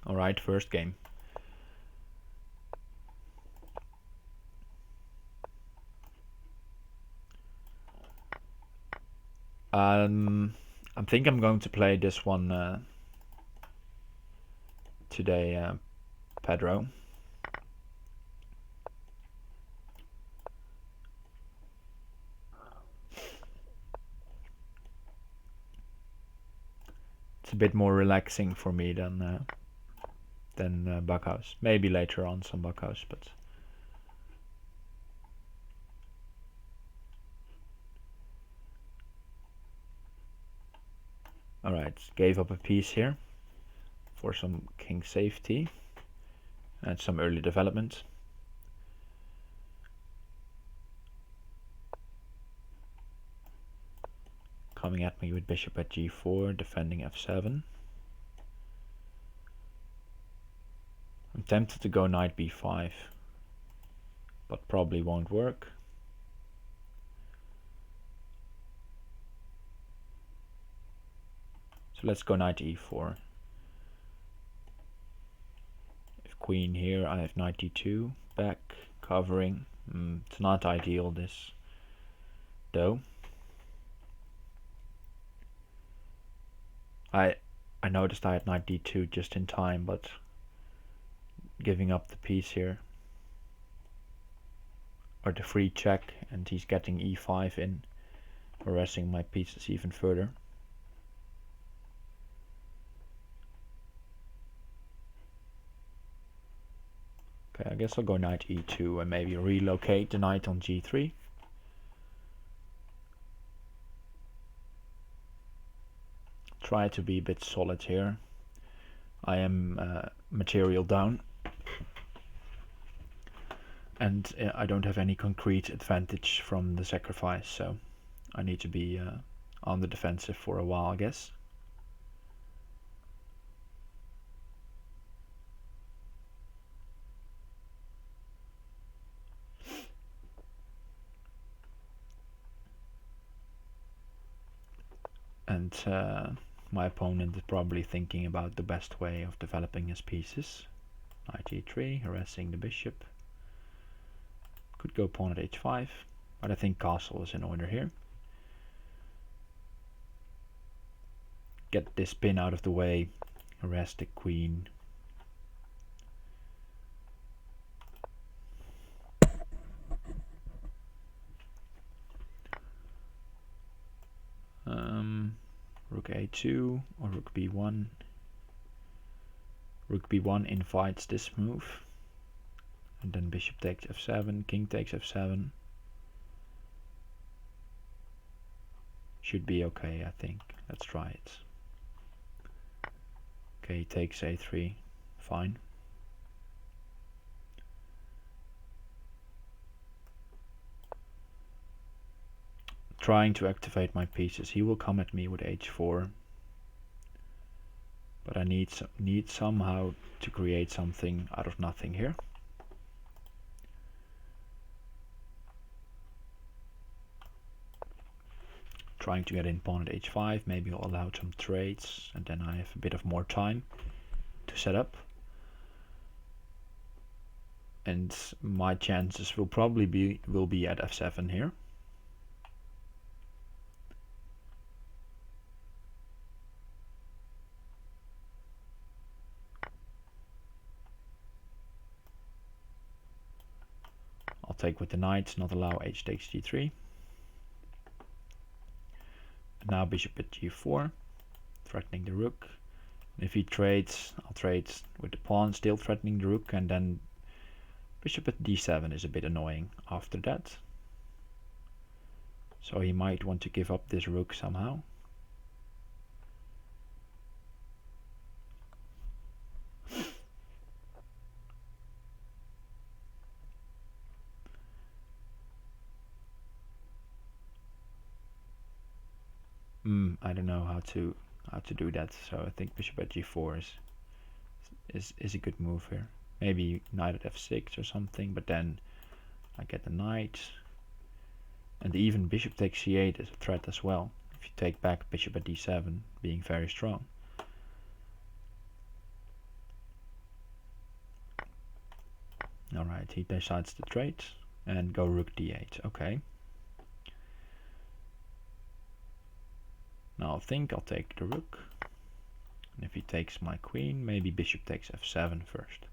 Alright, first game. I think I'm going to play this one today, Pedro. It's a bit more relaxing for me than Buckhouse. Maybe later on some Buckhouse, but alright, gave up a piece here for some king safety and some early development. Coming at me with bishop at g4, defending f7. I'm tempted to go knight b5, but probably won't work. So let's go knight e4. If queen here, I have knight d2, back, covering. It's not ideal, this, though. I noticed I had knight d2 just in time, but giving up the piece here, or the free check, and he's getting e5 in, harassing my pieces even further. Okay, I guess I'll go knight e2 and maybe relocate the knight on g3. Try to be a bit solid here. I am material down, and I don't have any concrete advantage from the sacrifice, so I need to be on the defensive for a while, I guess. And my opponent is probably thinking about the best way of developing his pieces. Knight e3, harassing the bishop. Could go pawn at h5, but I think castle is in order here. Get this pin out of the way, harass the queen. Rook a2 or rook b1. Rook b1 invites this move. And then bishop takes f7, king takes f7. Should be okay, I think. Let's try it. Okay, takes a3. Fine. Trying to activate my pieces. He will come at me with h4. But I need somehow to create something out of nothing here. Trying to get in pawn at h5. Maybe I'll allow some trades, and then I have a bit of more time to set up. And my chances will probably be at f7 here. I'll take with the knight, not allow h takes g3. And now bishop at g4, threatening the rook. And if he trades, I'll trade with the pawn, still threatening the rook, and then bishop at d7 is a bit annoying after that. So he might want to give up this rook somehow. I don't know how to do that. So I think bishop at g4 is a good move here. Maybe knight at f6 or something, but then I get the knight. And even bishop takes c8 is a threat as well. If you take back bishop at d7, being very strong. Alright, he decides to trade and go rook d8. Okay. Now I think I'll take the rook. And if he takes my queen, maybe bishop takes f7 first.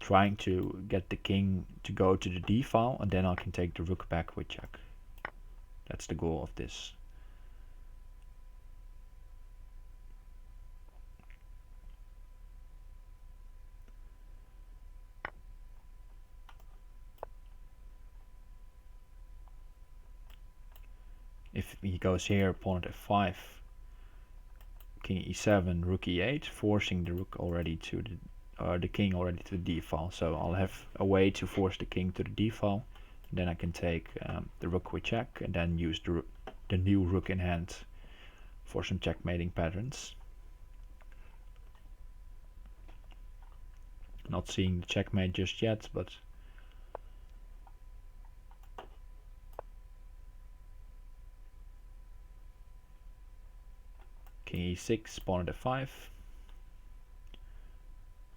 Trying to get the king to go to the d file, and then I can take the rook back with check. That's the goal of this. If he goes here, pawn at f5, king e7, rook e8, forcing the rook already to the king already to the d file. So I'll have a way to force the king to the d file. Then I can take the rook with check, and then use the new rook in hand for some checkmating patterns. Not seeing the checkmate just yet, but king e6, pawn at f5,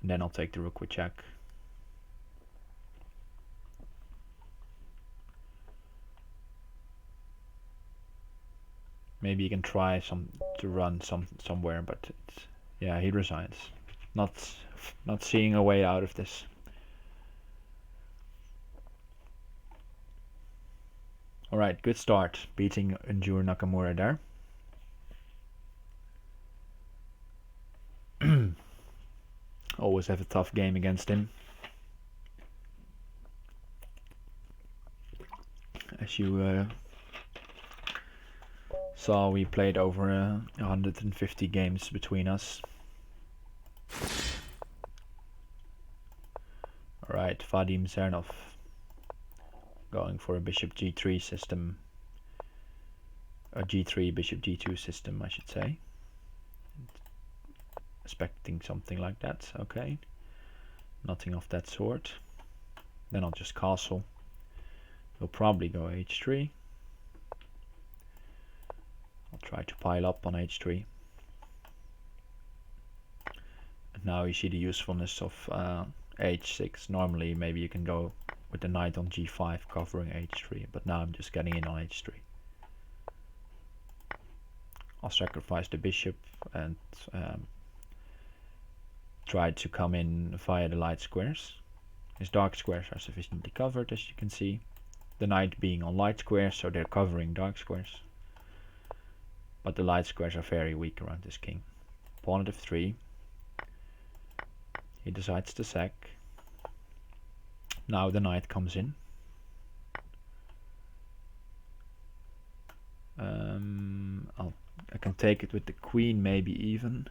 and then I'll take the rook with check. Maybe you can try to run somewhere, but yeah, he resigns. Not seeing a way out of this. Alright, good start, beating Unjur Nakamura there. Always have a tough game against him. As you saw, we played over 150 games between us. Alright, Vadim Zernov going for a bishop g3 system. A g3 bishop g2 system, I should say. Expecting something like that. Okay, nothing of that sort. Then I'll just castle. He'll probably go h3. I'll try to pile up on h3. And now you see the usefulness of h6. Normally maybe you can go with the knight on g5 covering h3, but now I'm just getting in on h3. I'll sacrifice the bishop and try to come in via the light squares. His dark squares are sufficiently covered, as you can see. The knight being on light squares, so they're covering dark squares. But the light squares are very weak around this king. Pawn at f3. He decides to sack. Now the knight comes in. I can take it with the queen, maybe even.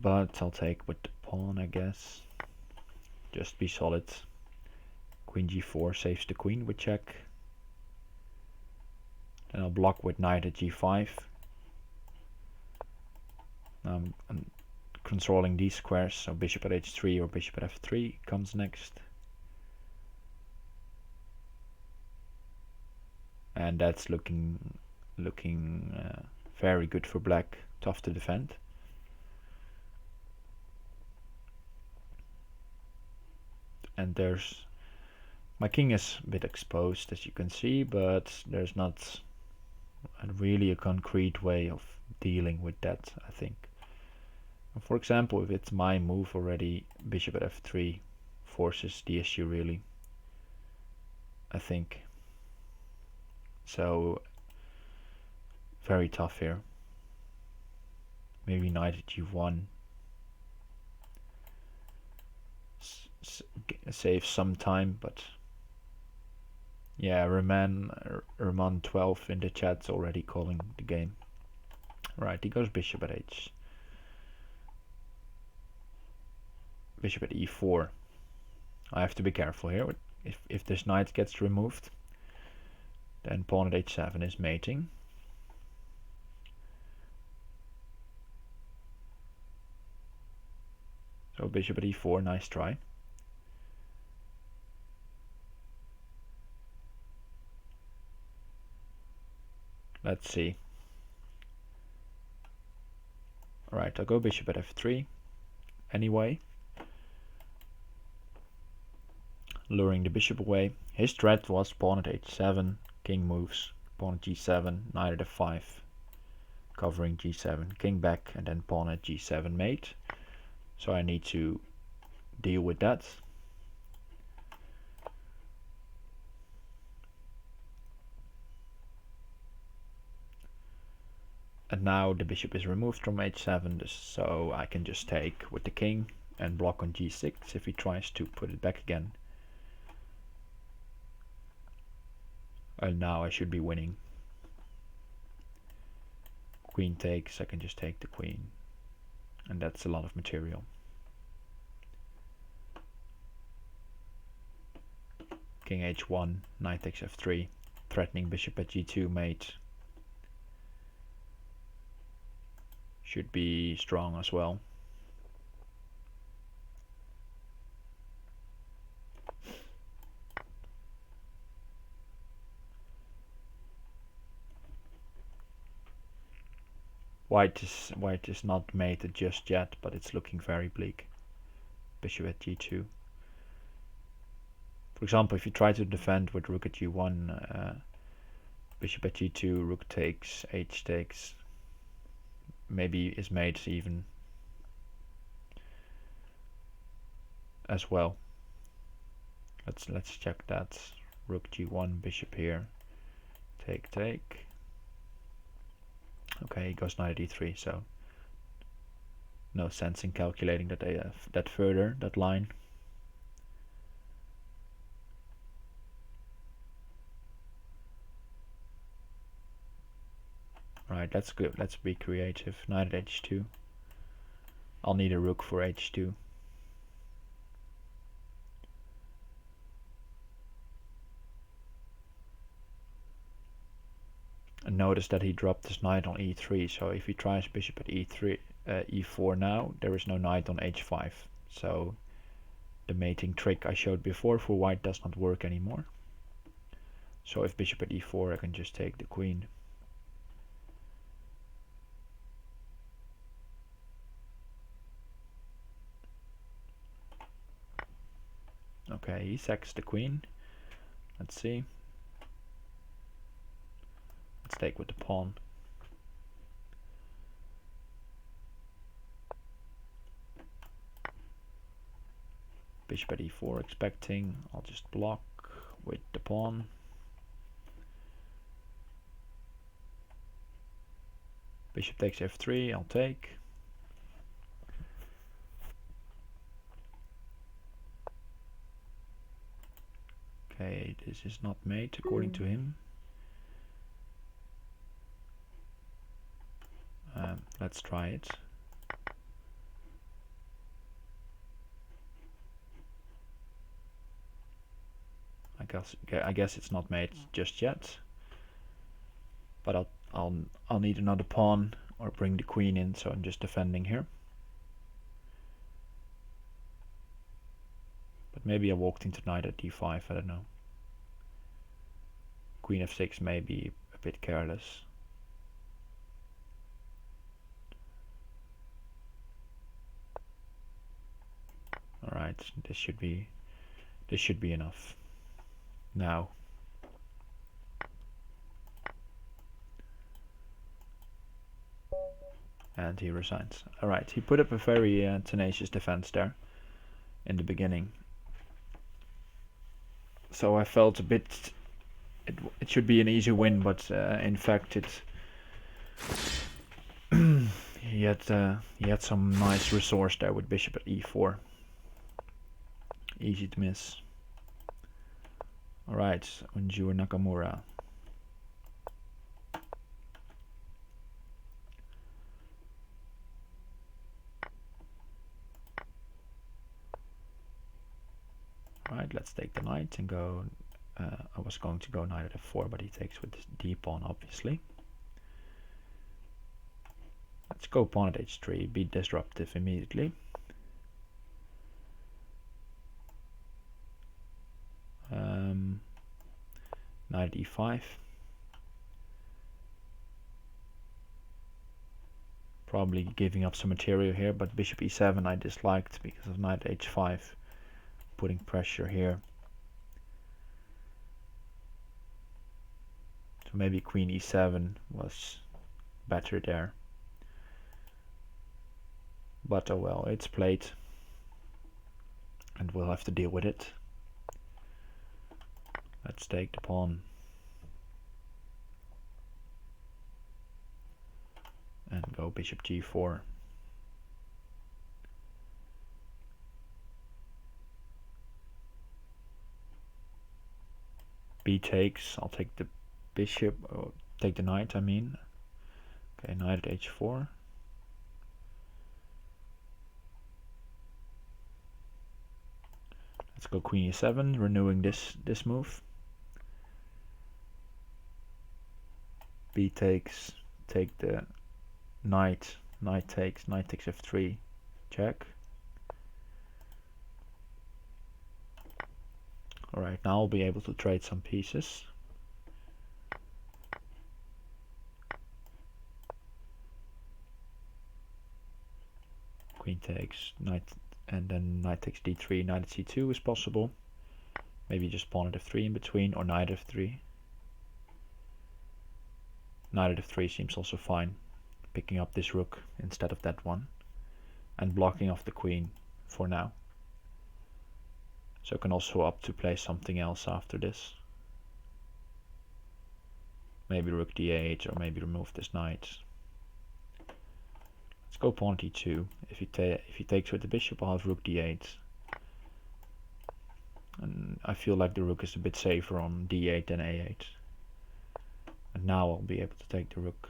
But I'll take with the pawn, I guess. Just be solid. Queen g4 saves the queen with check. Then I'll block with knight at g5. Now I'm controlling these squares, so bishop at h3 or bishop at f3 comes next. And that's looking very good for black. Tough to defend. And there's my king is a bit exposed, as you can see, but there's not really a concrete way of dealing with that, I think. For example, if it's my move already, bishop at f3 forces the issue really, I think. So very tough here. Maybe knight at g1 saves some time, but yeah, Roman 12 in the chat's already calling the game. Right, he goes bishop at bishop at e4. I have to be careful here. If this knight gets removed, then pawn at h7 is mating. So bishop at e4, nice try. Let's see. Alright, I'll go bishop at f3 anyway. luring the bishop away. His threat was pawn at h7, king moves, pawn at g7, knight at f5, covering g7, king back, and then pawn at g7 mate. So I need to deal with that. And now the bishop is removed from h7, so I can just take with the king and block on g6 if he tries to put it back again. And now I should be winning. Queen takes, I can just take the queen. And that's a lot of material. King h1, knight takes f3, threatening bishop at g2 mate. Should be strong as well. White is not mated just yet, but it's looking very bleak. Bishop at g2. For example, if you try to defend with rook at g1, bishop at g2, rook takes, h takes, maybe is mate even as well. Let's check that. Rook g1, bishop here, take. Okay, he goes knight at e3, so no sense in calculating that further, that line. Right, that's good. Let's be creative. Knight at h2. I'll need a rook for h2. And notice that he dropped his knight on e3, so if he tries bishop at e4 now, there is no knight on h5. So the mating trick I showed before for white does not work anymore. So if bishop at e4, I can just take the queen. Okay, he sacks the queen. Let's see. Let's take with the pawn. Bishop at e4 expecting. I'll just block with the pawn. Bishop takes f3, I'll take. Okay, this is not mate according to him. Let's try it. I guess it's not made just yet. But I'll need another pawn or bring the queen in, so I'm just defending here. But maybe I walked into knight at d5, I don't know. Queen f6 may be a bit careless. Alright, this should be enough. Now and he resigns. Alright, he put up a very tenacious defense there in the beginning. So I felt a bit it should be an easy win, but in fact he had some nice resource there with bishop at e4. Easy to miss. Alright, Unjur Nakamura. Alright, let's take the knight and go. I was going to go knight at f4, but he takes with this d pawn, obviously. Let's go pawn at h3, be disruptive immediately. Knight e5. Probably giving up some material here, but bishop e7 I disliked because of knight h5, putting pressure here. So maybe queen e7 was better there. But oh well, it's played. And we'll have to deal with it. Let's take the pawn. And go bishop g4. B takes, I'll take the bishop, or take the knight I mean. Okay, knight at h4. Let's go queen e7, renewing this move. B takes, take the knight, knight takes f3, check. Alright, now I'll be able to trade some pieces. Queen takes, knight, and then knight takes d3, knight at c2 is possible. Maybe just pawn at f3 in between, or knight f3. Knight at f3 seems also fine, picking up this rook instead of that one, and blocking off the queen for now. So I can also opt to play something else after this. Maybe rook d8, or maybe remove this knight. Let's go pawn d2. If he takes with the bishop, I'll have rook d8. And I feel like the rook is a bit safer on d8 than a8. And now I'll be able to take the rook.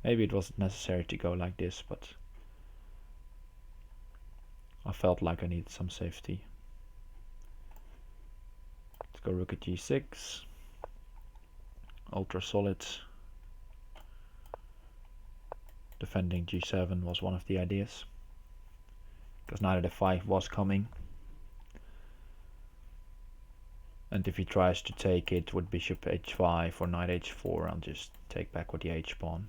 Maybe it wasn't necessary to go like this, but I felt like I needed some safety. Let's go rook at g6. Ultra solid. Defending g7 was one of the ideas, because knight at f5 was coming. And if he tries to take it with bishop h5 or knight h4, I'll just take back with the h pawn.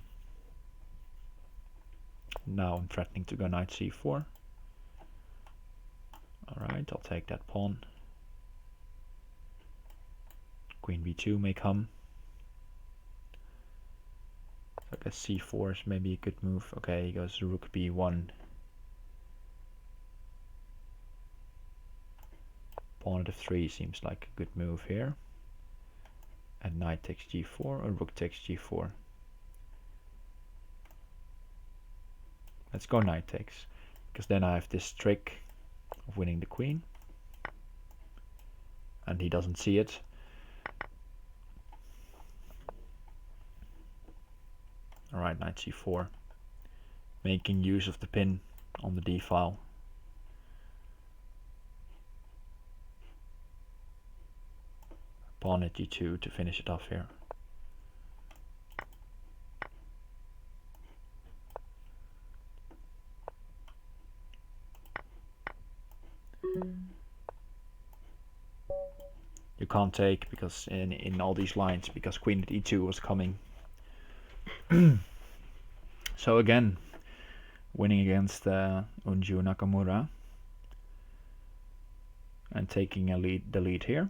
Now I'm threatening to go knight c4. Alright, I'll take that pawn. Queen b2 may come. So I guess c4 is maybe a good move. Okay, he goes rook b1. Pawn at f3 seems like a good move here. And knight takes g4 or rook takes g4. Let's go knight takes, because then I have this trick of winning the queen. And he doesn't see it. Alright, knight c4. Making use of the pin on the d file. Pawn at g2 to finish it off here. You can't take because in all these lines, because queen at e2 was coming. So again, winning against Unju Nakamura and taking the lead here.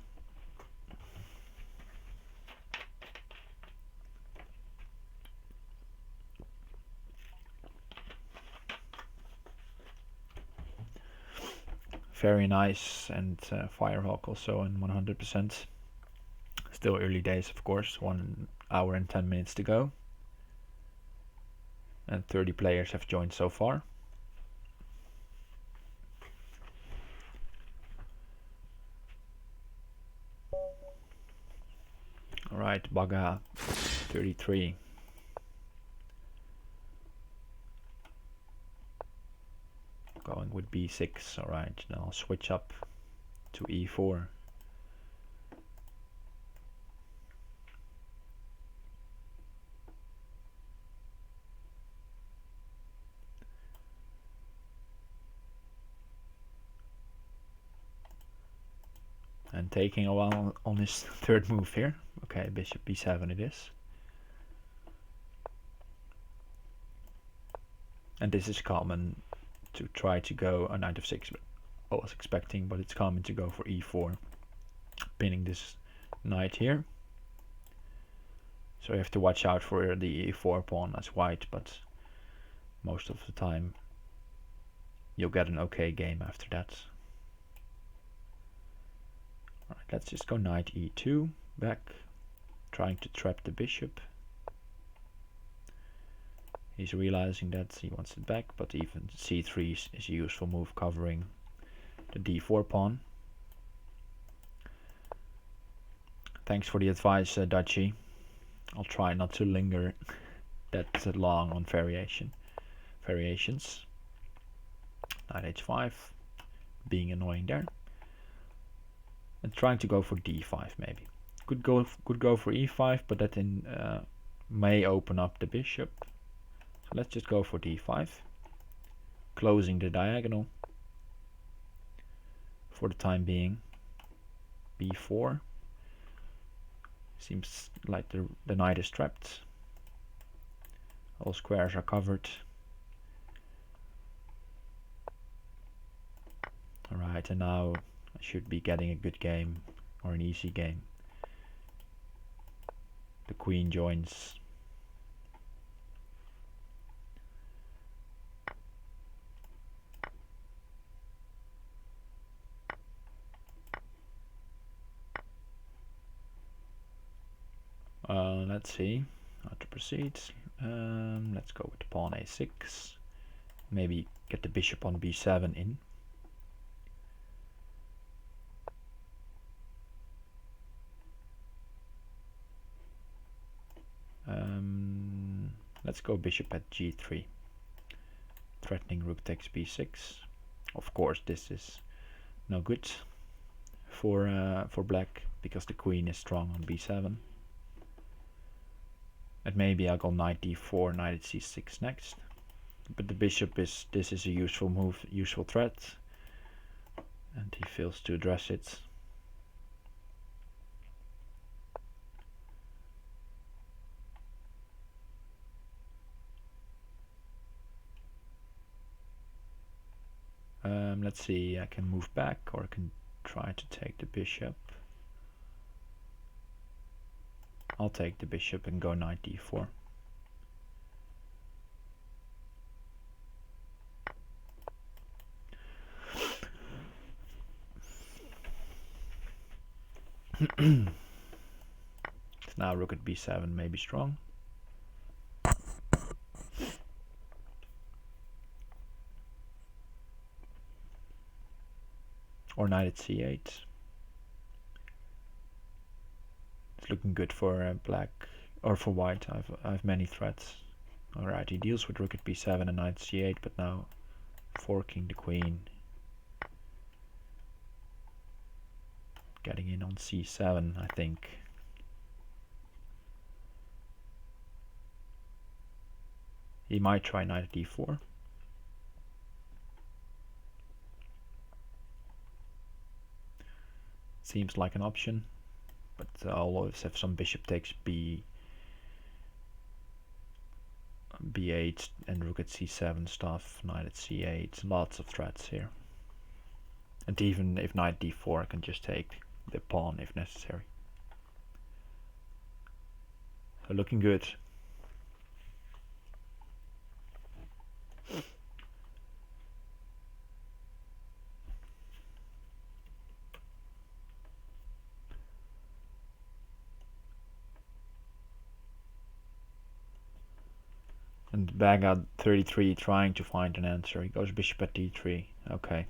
Very nice, and Firehawk also in 100%. Still early days, of course. 1 hour and 10 minutes to go. And 30 players have joined so far. Alright, Baga 33. Going with b6. Alright, then I'll switch up to e4. And taking a while on his third move here. Okay, bishop b7 it is. And this is common to try to go a knight f6. I was expecting, but it's common to go for e4. pinning this knight here. So you have to watch out for the e4 pawn as white, but most of the time you'll get an okay game after that. Alright, let's just go knight e2 back, trying to trap the bishop. He's realizing that he wants it back, but even c3 is a useful move covering the d4 pawn. Thanks for the advice, Dutchie. I'll try not to linger that long on variations. Knight h5, being annoying there. And trying to go for d5 maybe. Could go for e5, but that may open up the bishop. So let's just go for d5, closing the diagonal for the time being. b4. Seems like the knight is trapped. All squares are covered. Alright, and now I should be getting a good game, or an easy game. The queen joins. Let's see how to proceed. Let's go with the pawn a6. Maybe get the bishop on b7 in. Let's go bishop at g3, threatening rook takes b6. Of course, this is no good for black because the queen is strong on b7. And maybe I'll go knight d4, knight at c6 next. But the bishop this is a useful move, useful threat, and he fails to address it. Let's see, I can move back, or I can try to take the bishop. I'll take the bishop and go knight d4. Now rook at b7 may be strong. Or knight at c8. It's looking good for black, or for white. I have many threats. Alright, he deals with rook at b7 and knight at c8, but now forking the queen. Getting in on c7, I think. He might try knight at d4. Seems like an option, but I'll always have some bishop takes b8 and rook at c7 stuff, knight at c8, lots of threats here. And even if knight d4, I can just take the pawn if necessary. So looking good. And Baghdad 33 trying to find an answer. He goes bishop at d3. Okay.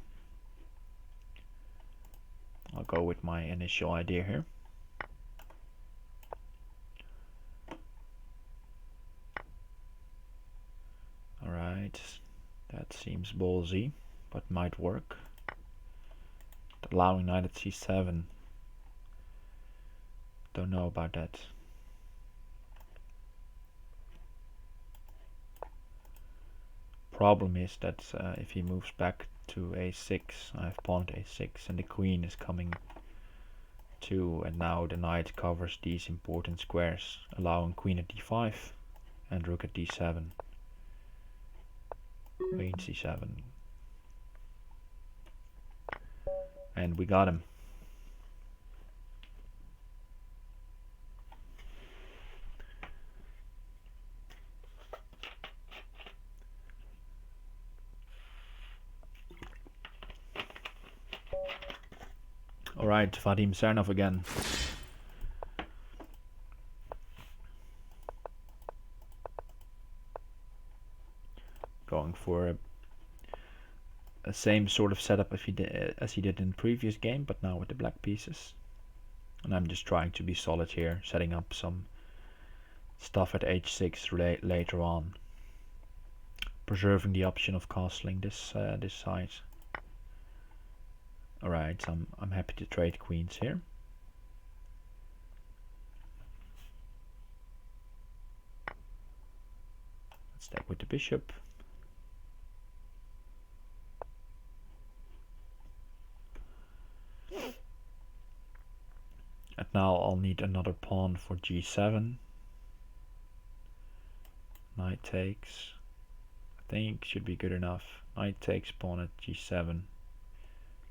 I'll go with my initial idea here. Alright. That seems ballsy, but might work. Allowing knight at c7. Don't know about that. Problem is that if he moves back to a6, I have pawn to a6 and the queen is coming too, and now the knight covers these important squares, allowing queen at d5 and rook at d7. Queen c7. And we got him. Alright, Vadim Sernov again. Going for a same sort of setup as he did in the previous game, but now with the black pieces. And I'm just trying to be solid here, setting up some stuff at h6 later on, preserving the option of castling this side. Alright, I'm happy to trade queens here. Let's take with the bishop. And now I'll need another pawn for g7. Knight takes. I think should be good enough. Knight takes, pawn at g7.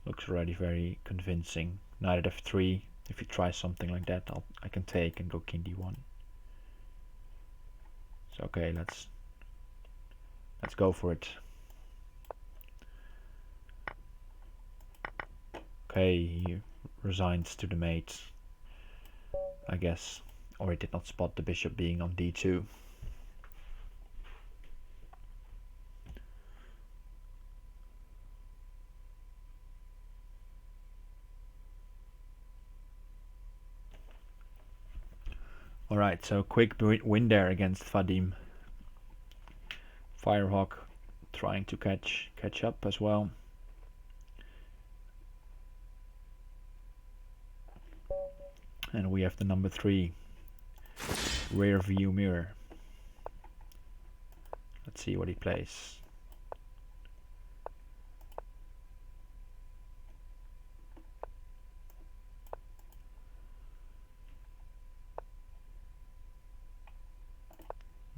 Looks already very convincing. Knight at f3. If you try something like that, I can take and go king d1. So okay, let's go for it. Okay, he resigns to the mate, I guess, or he did not spot the bishop being on d2. Alright, so quick win there against Vadim. Firehawk trying to catch up as well. And we have the number 3 rear view mirror. Let's see what he plays.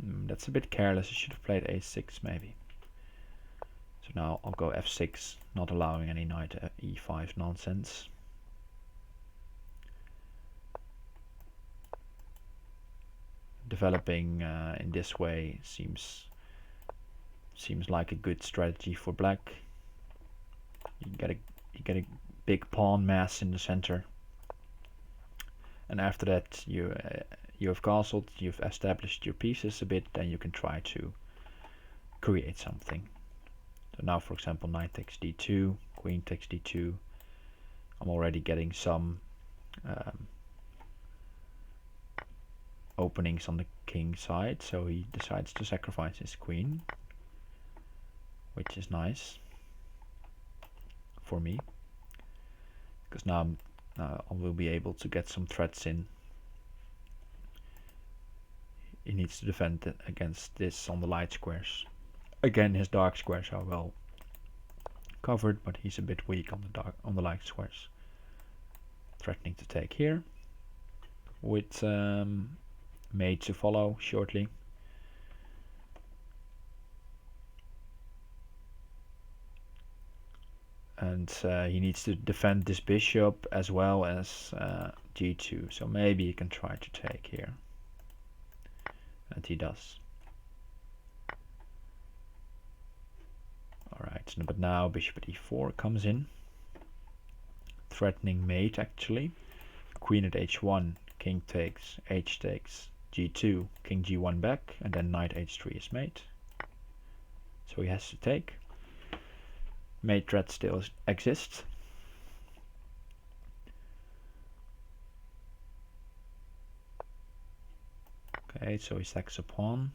That's a bit careless. I should have played a6 maybe. So now I'll go f6, not allowing any knight e5 nonsense. Developing in this way seems like a good strategy for black. You get a big pawn mass in the center, and after that you have castled, you've established your pieces a bit, then you can try to create something. So now, for example, knight takes d2, queen takes d2. I'm already getting some openings on the king side, so he decides to sacrifice his queen, which is nice for me, because now I will be able to get some threats in. He needs to defend against this on the light squares. Again, his dark squares are well covered, but he's a bit weak on the light squares. Threatening to take here with mate to follow shortly. And he needs to defend this bishop as well as g2, so maybe he can try to take here. And he does. Alright, but now bishop at e4 comes in, threatening mate actually. Queen at h1, king takes, h takes, g2, king g1 back, and then knight h3 is mate. So he has to take. Mate threat still exists. Okay, so he sacks a pawn.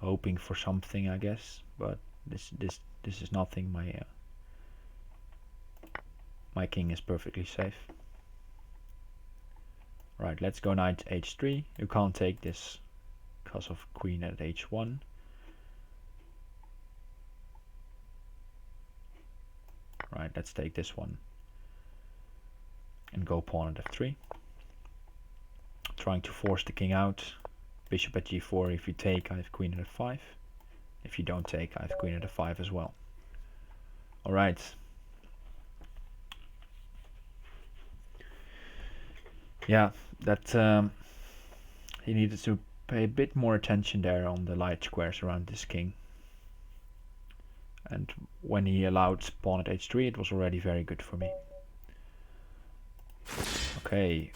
Hoping for something, I guess, but this is nothing. My king is perfectly safe. Right, let's go knight h3. You can't take this because of queen at h1. Right, let's take this one and go pawn at f3. Trying to force the king out. Bishop at g4. If you take, I have queen at f5. If you don't take, I have queen at f5 as well. Alright. Yeah, that he needed to pay a bit more attention there on the light squares around this king. And when he allowed pawn at h3, it was already very good for me. Okay,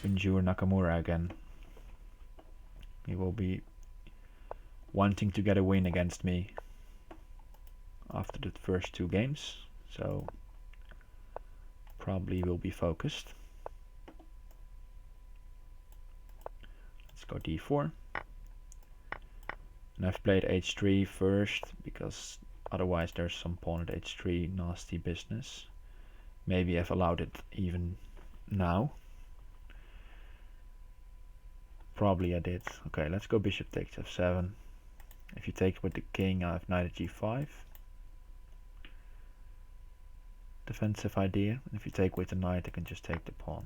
Unjur Nakamura again. He will be wanting to get a win against me after the first 2 games, so probably will be focused. Let's go d4. And I've played h3 first because otherwise there's some pawn at h3 nasty business. Maybe I've allowed it even now. Probably I did. Okay, let's go bishop takes f7. If you take with the king, I have knight at g5. Defensive idea. And if you take with the knight, I can just take the pawn.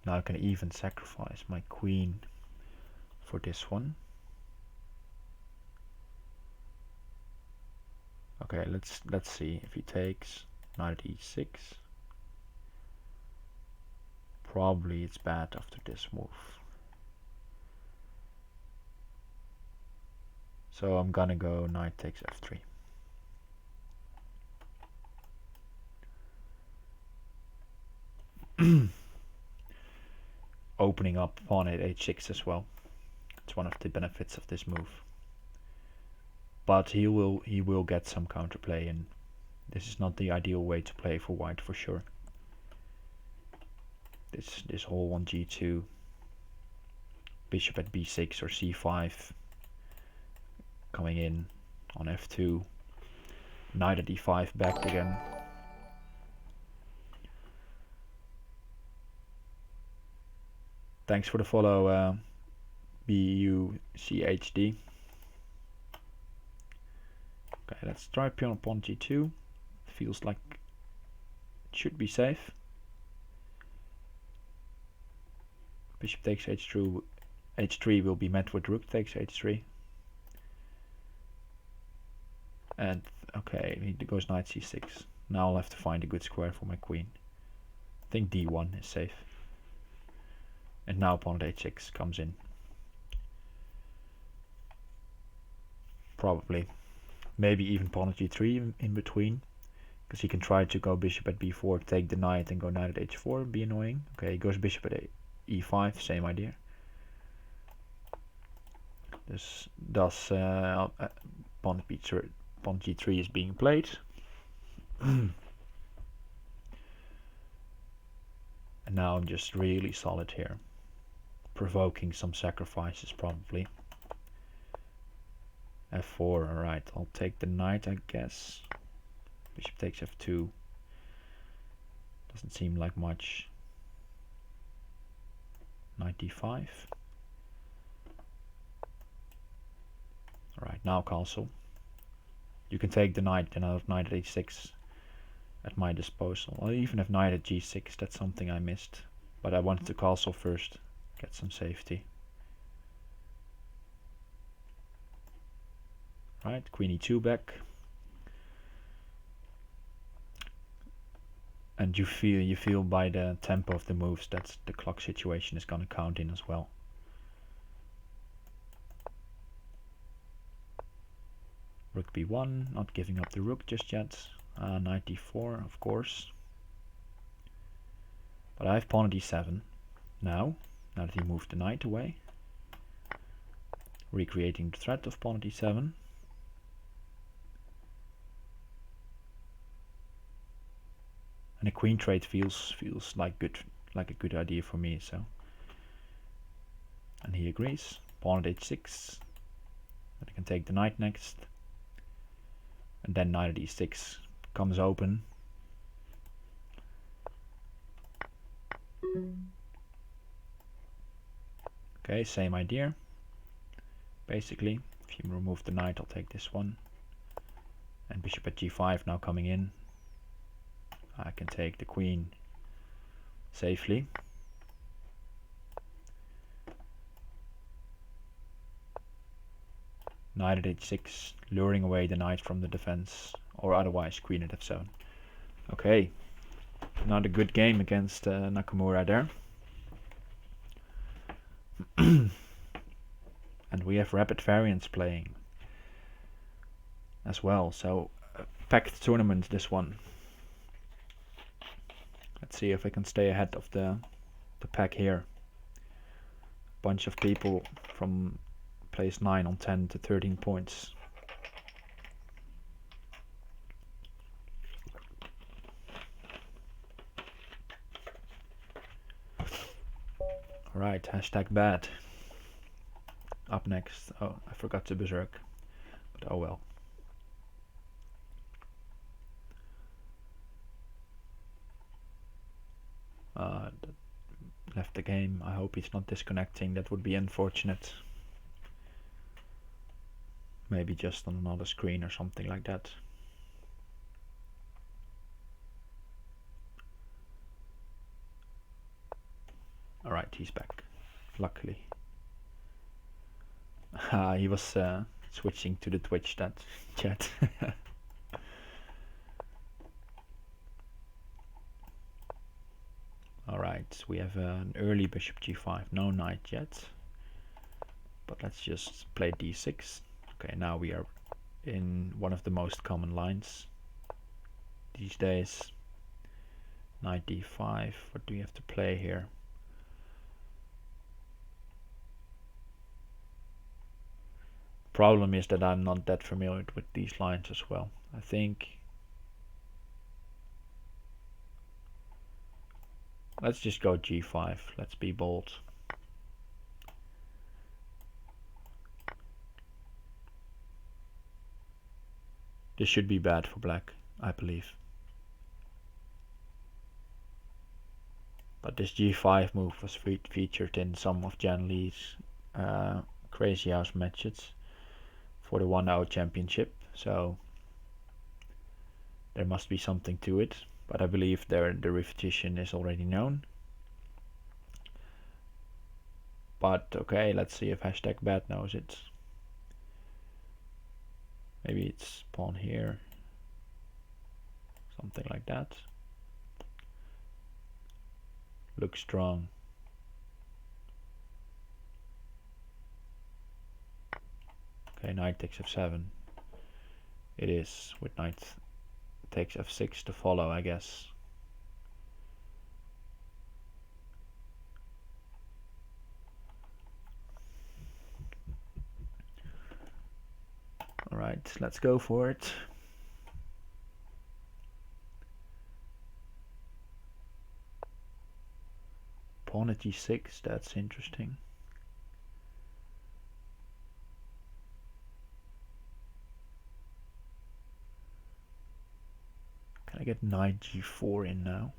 Now I can even sacrifice my queen for this one. Okay, let's see. If he takes knight at e6, probably it's bad after this move. So I'm gonna go knight takes f3. Opening up pawn at h6 as well. It's one of the benefits of this move. But he will get some counterplay, and this is not the ideal way to play for white for sure. This whole on g2, bishop at b6 or c5, coming in on f2, knight at e5 back again. Thanks for the follow, BUCHD. Okay, let's try pawn upon g2. Feels like it should be safe. Bishop takes h3 will be met with rook takes h3. And okay, he goes knight c6. Now I'll have to find a good square for my queen. I think d1 is safe. And now pawn at h6 comes in. Probably. Maybe even pawn at g3 in between. Because he can try to go bishop at b4, take the knight, and go knight at h4, be annoying. Okay, he goes bishop at e5, same idea. Thus pawn g3 is being played. And now I'm just really solid here. Provoking some sacrifices probably. f4, alright, I'll take the knight I guess. Bishop takes f2. Doesn't seem like much. Knight d5. Alright, now castle. You can take the knight, and I have knight at h6 at my disposal. I'll even have knight at g6, that's something I missed. But I wanted to castle first, get some safety. Right, queen e2 back. And you feel by the tempo of the moves that the clock situation is gonna count in as well. Rook b1, not giving up the rook just yet. Knight d4, of course. But I have pawn at d7 now that he moved the knight away. Recreating the threat of pawn at d7. And a queen trade feels like a good idea for me, so. And he agrees. Pawn at h6. And I can take the knight next. And then knight at e6 comes open. Okay, same idea. Basically, if you remove the knight, I'll take this one. And bishop at g5 now coming in. I can take the queen safely. Knight at h6, luring away the knight from the defense, or otherwise queen at f7. Okay, not a good game against Nakamura there. And we have rapid variants playing as well, so packed tournament this one. Let's see if I can stay ahead of the pack here. Bunch of people from place 9 on 10 to 13 points. Alright, hashtag bad. Up next. Oh, I forgot to berserk. But oh well. Left the game. I hope he's not disconnecting. That would be unfortunate. Maybe just on another screen or something like that. Alright, he's back. Luckily. He was switching to the Twitch chat. Alright, we have an early bishop g5. No knight yet. But let's just play d6. Okay, now we are in one of the most common lines these days. Knight d5. What do you have to play here? Problem is that I'm not that familiar with these lines as well. I think let's just go g5. Let's be bold. This should be bad for black, I believe. But this g5 move was featured in some of Jan Lee's Crazyhouse matches for the 1-hour championship, so there must be something to it. But I believe the repetition is already known. But okay, let's see if hashtag bad knows it. Maybe it's pawn here. Something like that. Looks strong. Okay, knight takes f7. It is, with knight takes f6 to follow, I guess. Alright, let's go for it. Pawn at g6, that's interesting. Can I get knight g4 in now?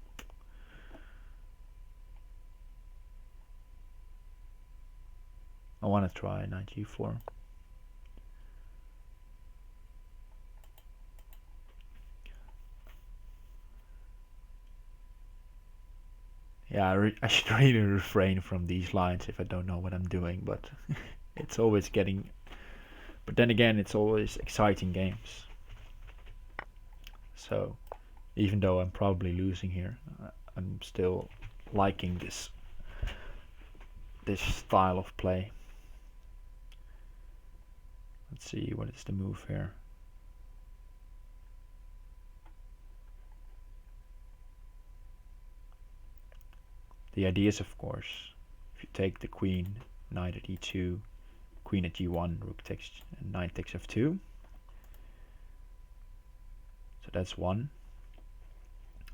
I want to try knight g4. Yeah, I should really refrain from these lines if I don't know what I'm doing, but it's always getting... But then again, it's always exciting games. So, even though I'm probably losing here, I'm still liking this style of play. Let's see, what is the move here? The idea is, of course, if you take the queen, knight at e2, queen at g1, rook takes, and knight takes f2. So that's one.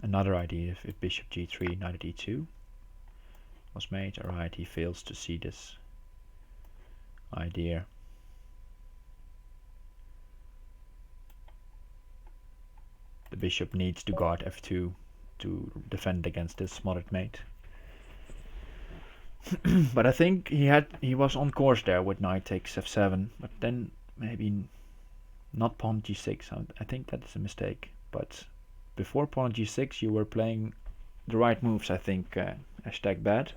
Another idea, if bishop g3, knight at e2 was made. Alright, he fails to see this idea. The bishop needs to guard f2 to defend against this smothered mate. But I think he was on course there with knight takes f7, but then maybe not pawn g6. I think that's a mistake. But before pawn g6 you were playing the right moves, I think. Hashtag bad.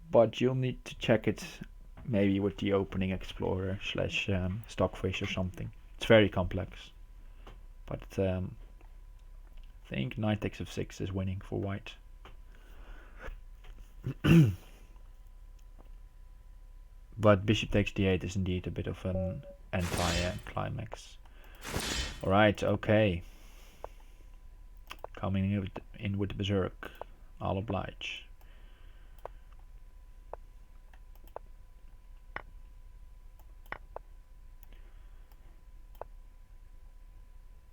But you'll need to check it maybe with the opening explorer slash stockfish or something. It's very complex. But I think knight takes f6 is winning for white. But bishop takes d8 is indeed a bit of an anti-climax. Alright, okay. Coming in with the berserk. I'll oblige.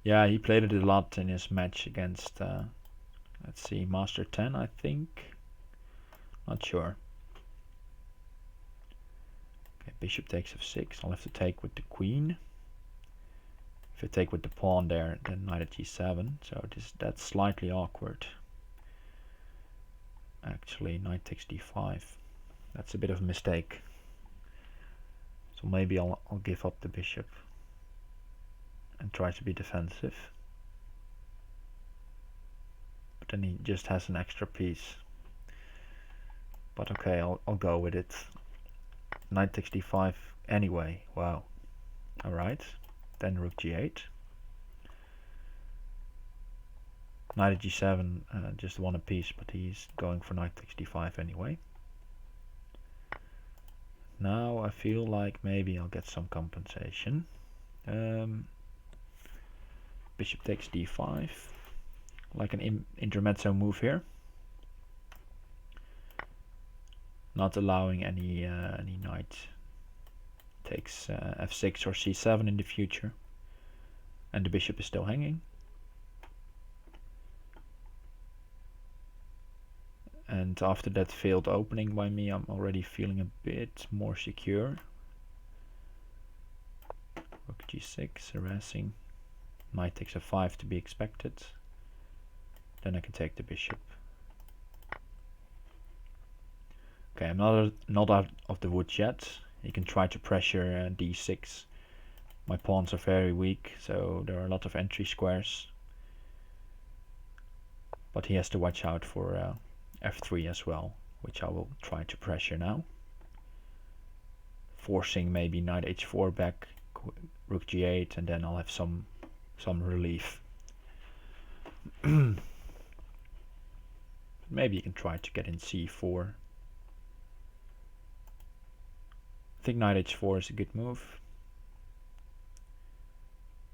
Yeah, he played it a lot in his match against, let's see, Master 10, I think. Not sure. Okay, bishop takes f6. I'll have to take with the queen. If I take with the pawn there, then knight at g7. So that's slightly awkward. Actually, knight takes d5. That's a bit of a mistake. So maybe I'll give up the bishop and try to be defensive. But then he just has an extra piece. But okay, I'll go with it. Knight takes d5 anyway. Wow. Alright. Then rook g8. Knight at g7, just one apiece, but he's going for knight takes d5 anyway. Now I feel like maybe I'll get some compensation. Bishop takes d5, like an intermezzo move here, not allowing any knight takes f6 or c7 in the future, and the bishop is still hanging. And after that failed opening by me, I'm already feeling a bit more secure. Rook g6, harassing. Knight takes f5 to be expected. Then I can take the bishop. Okay, I'm not out of the woods yet. You can try to pressure d6. My pawns are very weak, so there are a lot of entry squares. But he has to watch out for f3 as well, which I will try to pressure now. Forcing maybe knight h4 back, rook g8, and then I'll have some relief. Maybe you can try to get in c4. I think knight h4 is a good move.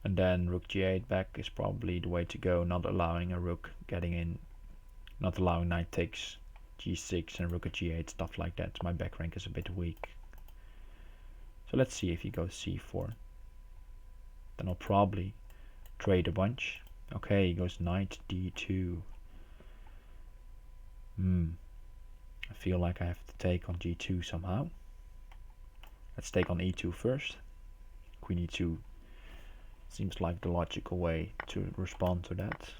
And then rook g8 back is probably the way to go, not allowing a rook getting in, not allowing knight takes g6 and rook at g8, stuff like that. My back rank is a bit weak. So let's see if he goes c4. Then I'll probably trade a bunch. Okay, he goes knight d2. I feel like I have to take on g2 somehow. Let's take on e2 first. Queen e2 seems like the logical way to respond to that.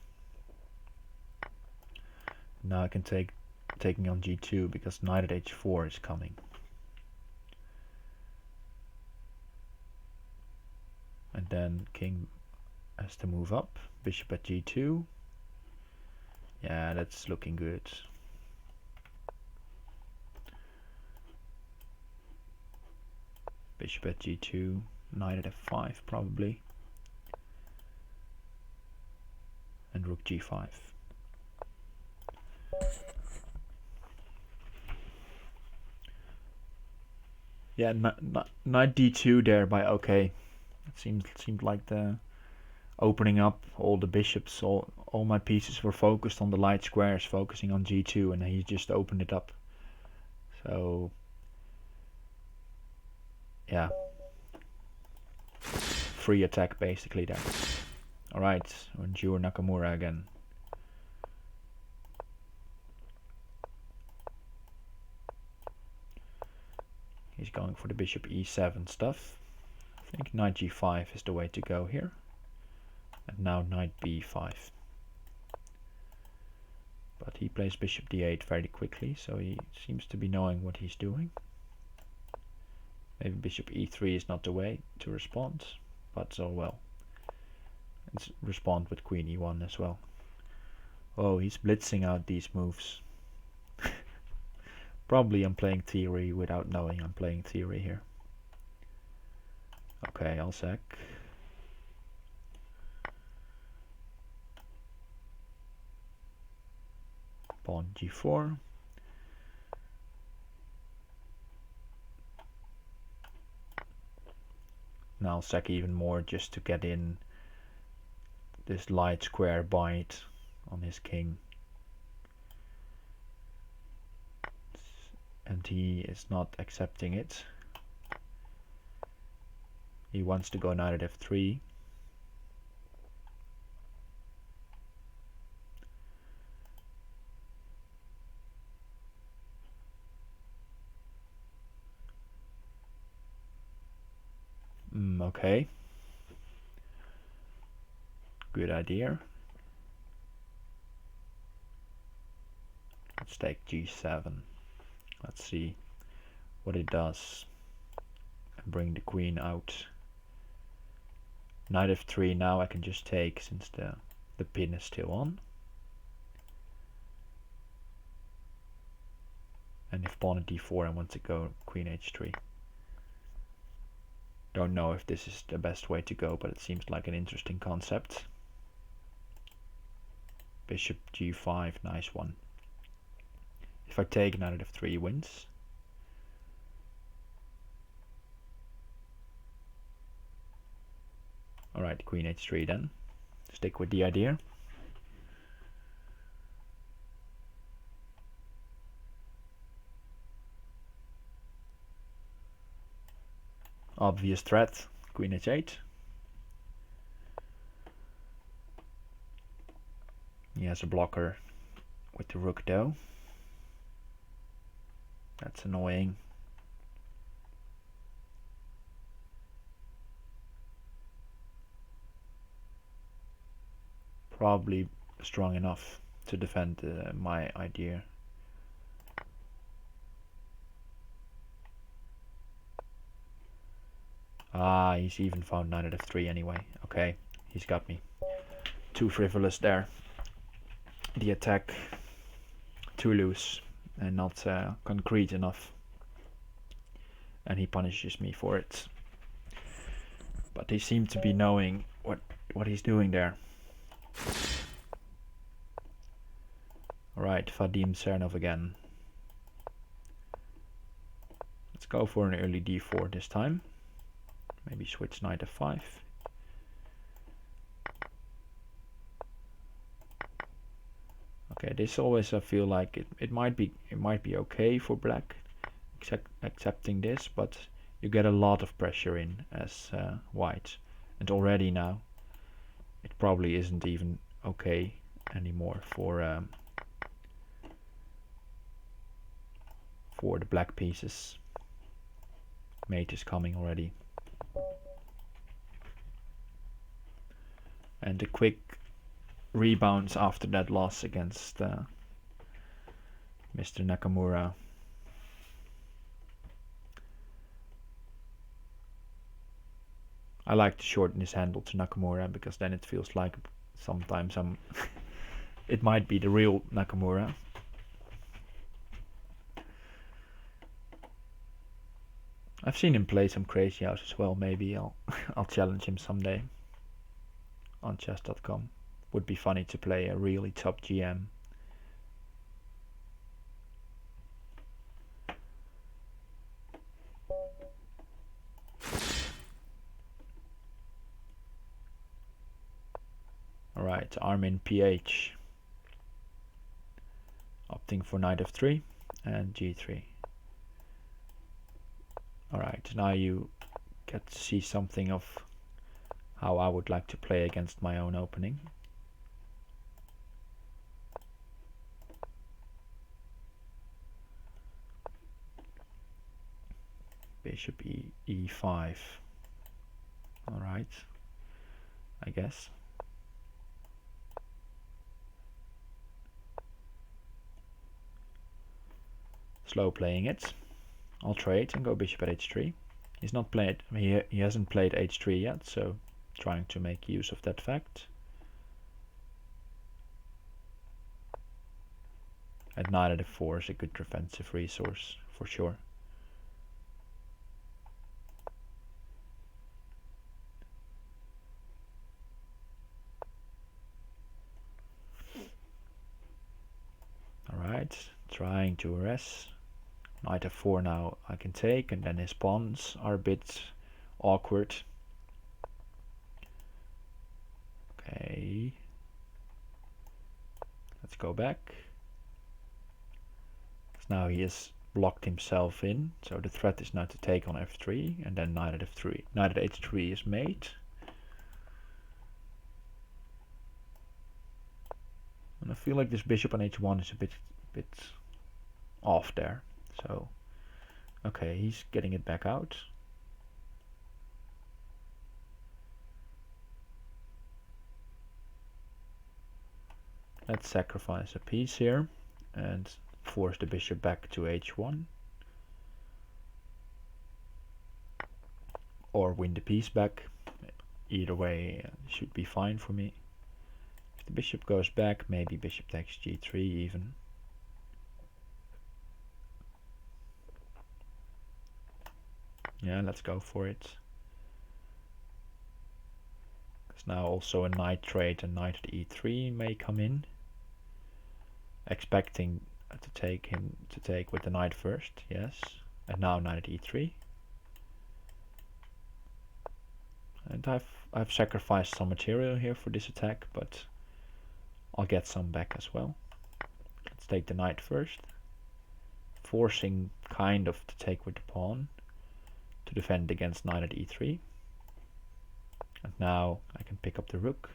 Now I can taking on g2 because knight at h4 is coming. And then king has to move up. Bishop at g2. Yeah, that's looking good. Bishop at g2. Knight at f5 probably. And rook g5. Yeah, knight d2 there by okay. It seemed like the opening up all the bishops, all my pieces were focused on the light squares, focusing on g2, and he just opened it up. So yeah, free attack basically there. Alright, Juro Nakamura again. He's going for the bishop e7 stuff. I think knight g5 is the way to go here. And now knight b5. But he plays bishop d8 very quickly, so he seems to be knowing what he's doing. Maybe bishop e3 is not the way to respond, but oh well. Let's respond with queen e1 as well. Oh, he's blitzing out these moves. Probably I'm playing theory without knowing I'm playing theory here. Okay, I'll sack. Pawn g4. now sack even more just to get in this light square bite on his king. And he is not accepting it. He wants to go knight at f3. Okay. Good idea. Let's take g7. Let's see what it does. And bring the queen out. Knight f3. Now I can just take since the pin is still on. And if pawn at d4 I want to go queen h3. Don't know if this is the best way to go, but it seems like an interesting concept. Bishop g5, nice one. If I take knight at f3 wins. Alright, queen h3 then. Stick with the idea. Obvious threat, queen h8. He has a blocker with the rook though. That's annoying. Probably strong enough to defend my idea. Ah, he's even found knight at f3 anyway. Okay, he's got me. Too frivolous there. The attack too loose and not concrete enough. And he punishes me for it. But he seemed to be knowing what he's doing there. Alright, Vadim Cernov again. Let's go for an early d4 this time. Maybe switch knight f5. Okay, this always I feel like it might be okay for black accepting this, but you get a lot of pressure in as white, and already now it probably isn't even okay anymore for the black pieces. Mate is coming already. And the quick rebounds after that loss against Mr. Nakamura. I like to shorten his handle to Nakamura because then it feels like sometimes it might be the real Nakamura. I've seen him play some Crazyhouse as well. Maybe I'll challenge him someday on chess.com. Would be funny to play a really top GM. Alright, Armin PH. Opting for knight f3 and g3. Alright, now you get to see something of how I would like to play against my own opening. Bishop e5. Alright, I guess. Slow playing it. I'll trade and go bishop at h3. He's not played, he hasn't played h3 yet, so trying to make use of that fact. At knight at f4 is a good defensive resource for sure. Alright, trying to arrest. Knight f4 now I can take, and then his pawns are a bit awkward. Let's go back. So now he has blocked himself in, so the threat is now to take on f3, and then knight at f3. Knight at h3 is made. And I feel like this bishop on h1 is a bit off there. So, okay, he's getting it back out. Let's sacrifice a piece here and force the bishop back to h1. Or win the piece back. Either way should be fine for me. If the bishop goes back, maybe bishop takes g3 even. Yeah, let's go for it. Because now also a knight trade and knight at e3 may come in. Expecting to take with the knight first, yes. And now knight at e3. And I've sacrificed some material here for this attack, but I'll get some back as well. Let's take the knight first. Forcing kind of to take with the pawn to defend against knight at e3. And now I can pick up the rook.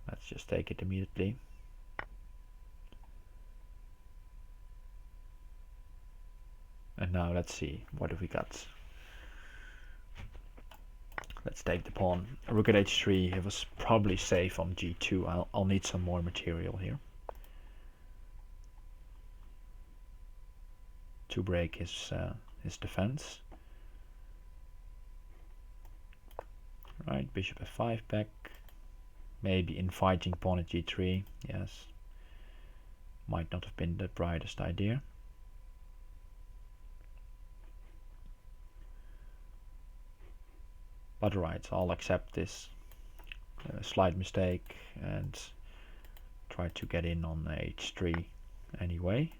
Let's just take it immediately. And now let's see, what have we got? Let's take the pawn. Rook at h3, it was probably safe on g2. I'll need some more material here to break his defense. Right, bishop f5 back. Maybe inviting pawn at g3, yes. Might not have been the brightest idea. But right, I'll accept this slight mistake and try to get in on h3 anyway.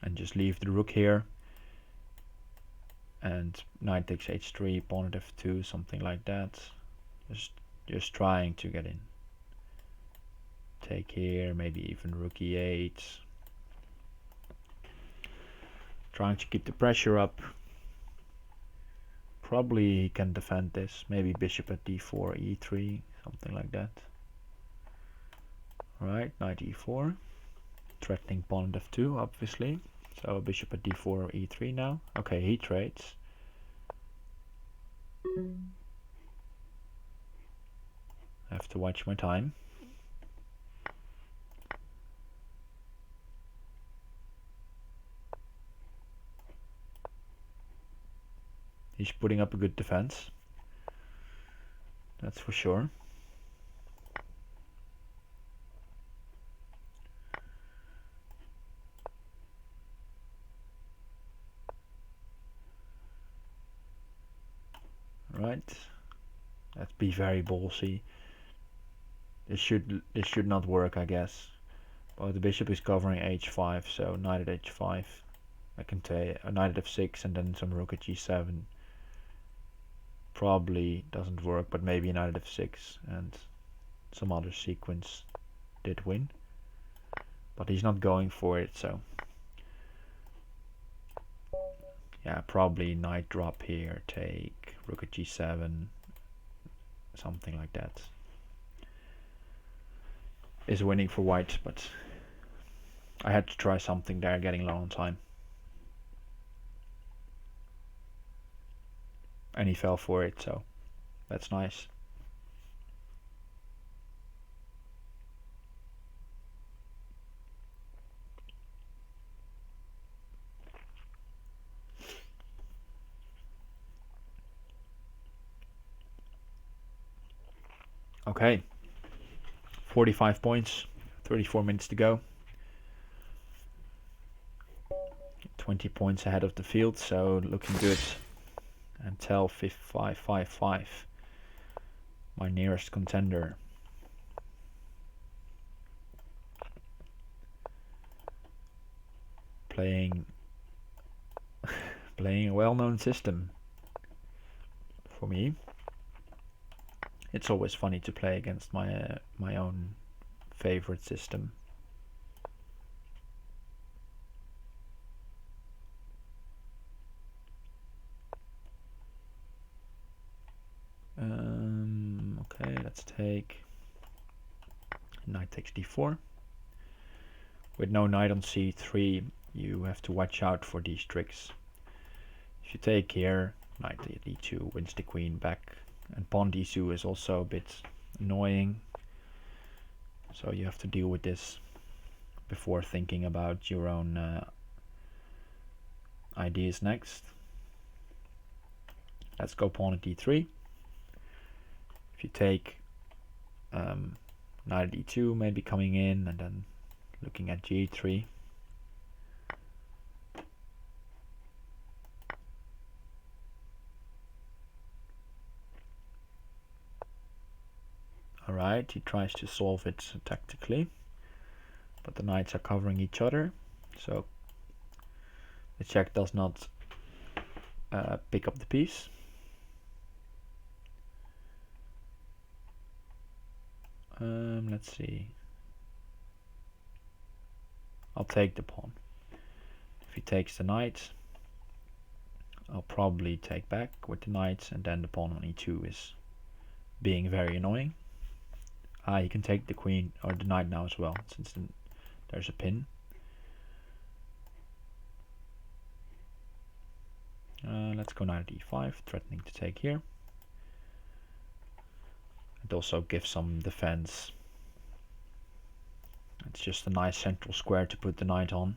And just leave the rook here. And knight takes h3, pawn at f2, something like that. Just trying to get in. Take here, maybe even rook e8. Trying to keep the pressure up. Probably he can defend this. Maybe bishop at d4, e3, something like that. Right, knight e4. Threatening pawn at f2, obviously. So bishop at d4 or e3 now. Okay, he trades. I have to watch my time. He's putting up a good defense. That's for sure. Right. Let's be very ballsy. This should not work, I guess. But the bishop is covering h5, so knight at h5. I can take a knight at f6 and then some rook at g7. Probably doesn't work, but maybe knight at f6 and some other sequence did win. But he's not going for it, so yeah, probably knight drop here, take rook at g7, something like that. Is winning for white, but I had to try something there, getting low on time. And he fell for it, so that's nice. Okay, 45 points, 34 minutes to go. 20 points ahead of the field, so looking good. Until 5-5-5, my nearest contender. playing playing a well-known system for me. It's always funny to play against my own favorite system. Okay, let's take knight takes d4. With no knight on c3, you have to watch out for these tricks. If you take here, knight d2 wins the queen back, and pawn d2 is also a bit annoying. So you have to deal with this before thinking about your own ideas next. Let's go pawn at d3. If you take knight at e2, maybe coming in and then looking at g3. Alright, he tries to solve it tactically, but the knights are covering each other, so the check does not pick up the piece. Let's see. I'll take the pawn. If he takes the knight, I'll probably take back with the knight, and then the pawn on e2 is being very annoying. He can take the queen or the knight now as well, since there's a pin. Let's go knight at e5, threatening to take here. It also gives some defense. It's just a nice central square to put the knight on.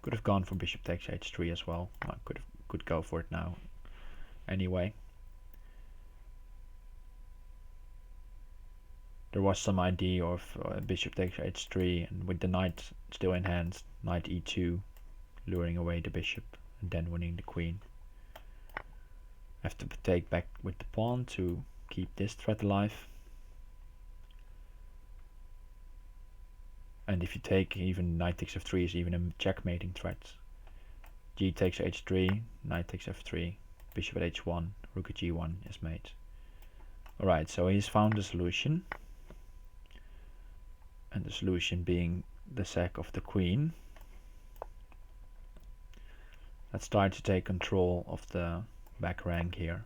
Could have gone for bishop takes h3 as well. I could go for it now anyway. There was some idea of bishop takes h3, and with the knight still in hand, knight e2, luring away the bishop and then winning the queen. I have to take back with the pawn to keep this threat alive. And if you take, even knight takes f3 is even a checkmating threat. G takes h3, knight takes f3, bishop at h1, rook at g1 is made. Alright, so he's found the solution. And the solution being the sack of the queen. Let's try to take control of the back rank here.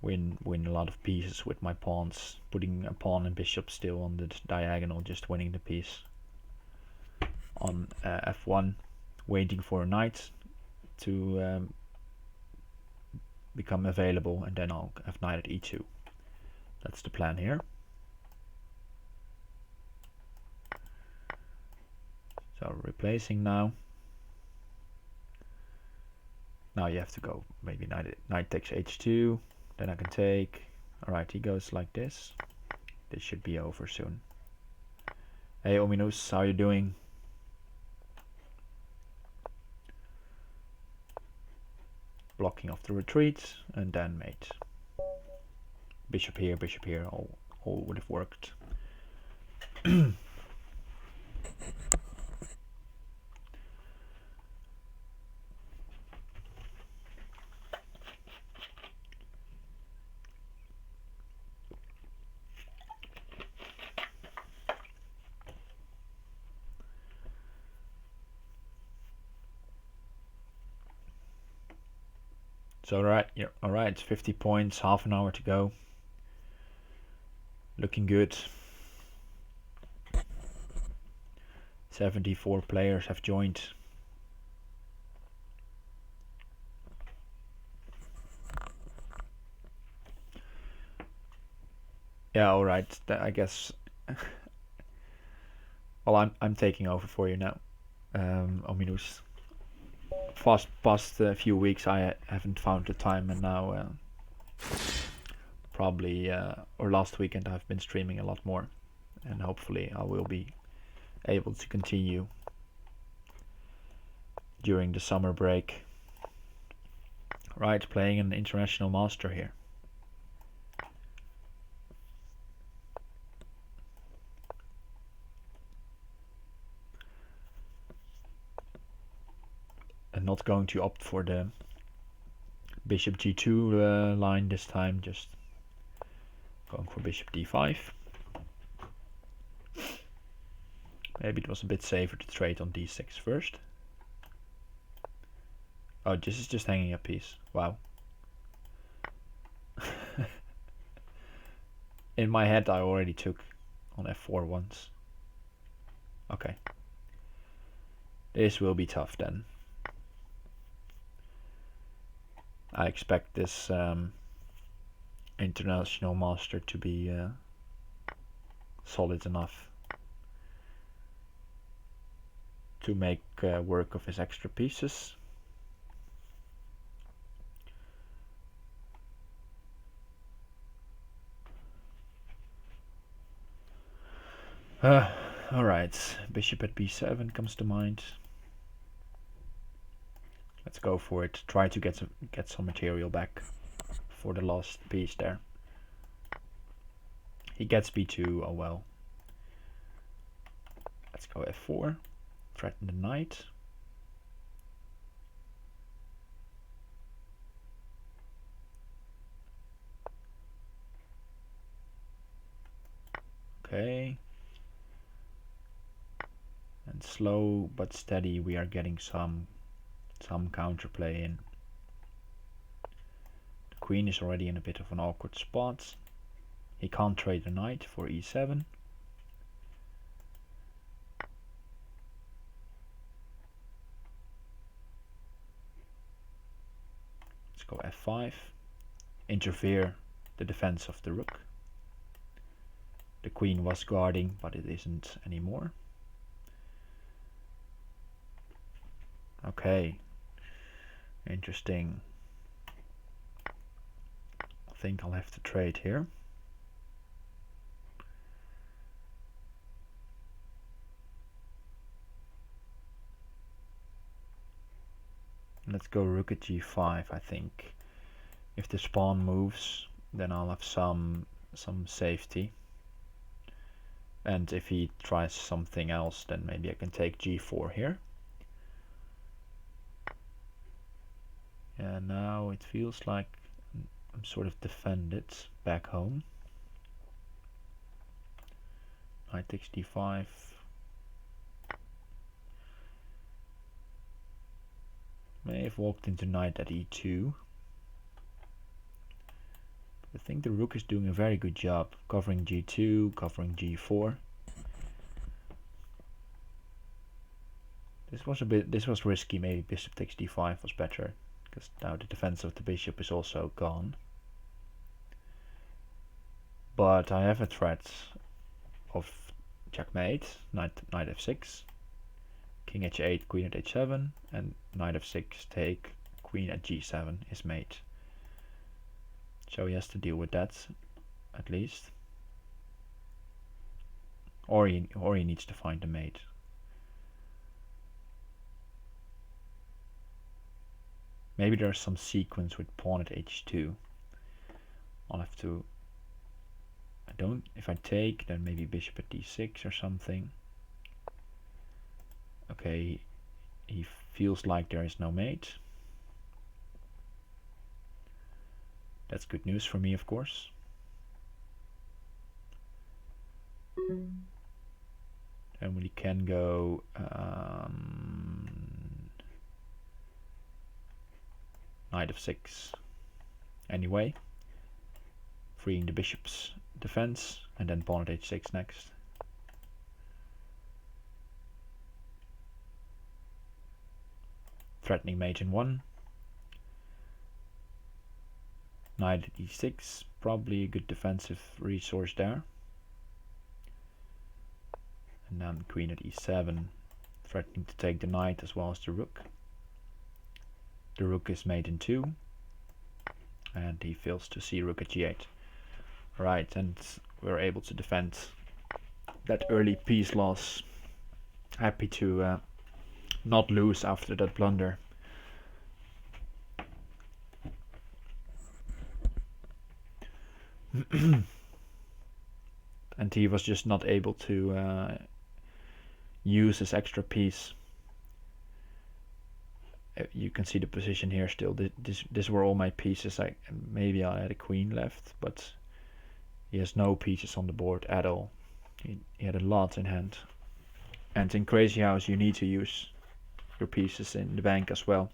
Win a lot of pieces with my pawns, putting a pawn and bishop still on the diagonal, just winning the piece. On f1, waiting for a knight to become available, and then I'll have knight at e2. That's the plan here. So replacing now. Now you have to go maybe knight takes h2, then I can take. Alright, he goes like this. This should be over soon. Hey Ominous, how you doing? Blocking off the retreat, and then mate. Bishop here, all would have worked. So alright, 50 points, half an hour to go. Looking good. 74 players have joined. Yeah, alright, I guess. Well, I'm taking over for you now, Ominous. Past a few weeks I haven't found the time, and now probably or last weekend I've been streaming a lot more, and hopefully I will be able to continue during the summer break. Right, playing an international master here. not going to opt for the bishop g2 line this time, just going for bishop d5. Maybe it was a bit safer to trade on d6 first. Oh, this is just hanging a piece. Wow. In my head I already took on f4 once. Okay. This will be tough then. I expect this international master to be solid enough to make work of his extra pieces. Alright, bishop at b7 comes to mind. Let's go for it. Try to get some material back for the last piece there. He gets b2, oh well. Let's go f4. Threaten the knight. Okay. And slow but steady we are getting some counterplay in. The queen is already in a bit of an awkward spot. He can't trade the knight for e7. Let's go f5. Interfere the defense of the rook. The queen was guarding, but it isn't anymore. Okay. Interesting. I think I'll have to trade here. Let's go rook at g5, I think. If the pawn moves, then I'll have some safety. And if he tries something else, then maybe I can take g4 here. And now it feels like I'm sort of defended back home. Knight takes d5. May have walked into knight at e2. I think the rook is doing a very good job covering g2, covering g4. This was risky. Maybe bishop takes d5 was better, because now the defense of the bishop is also gone. But I have a threat of checkmate, knight f6, king h8, queen at h7, and knight f6 take, queen at g7 is mate. So he has to deal with that, at least. Or he needs to find a mate. Maybe there's some sequence with pawn at h2. I'll have to... if I take, then maybe bishop at d6 or something. Okay, he feels like there is no mate. That's good news for me, of course. And we can go knight f6 anyway, freeing the bishop's defense, and then pawn at h6 next. Threatening mate in 1. Knight at e6, probably a good defensive resource there. And then queen at e7, threatening to take the knight as well as the rook. The rook is mate in 2, and he fails to see rook at g8. Right, and we're able to defend that early piece loss. Happy to not lose after that blunder. And he was just not able to use his extra piece. you can see the position here still. This were all my pieces. Maybe I had a queen left, but he has no pieces on the board at all. He had a lot in hand. And in Crazyhouse you need to use your pieces in the bank as well,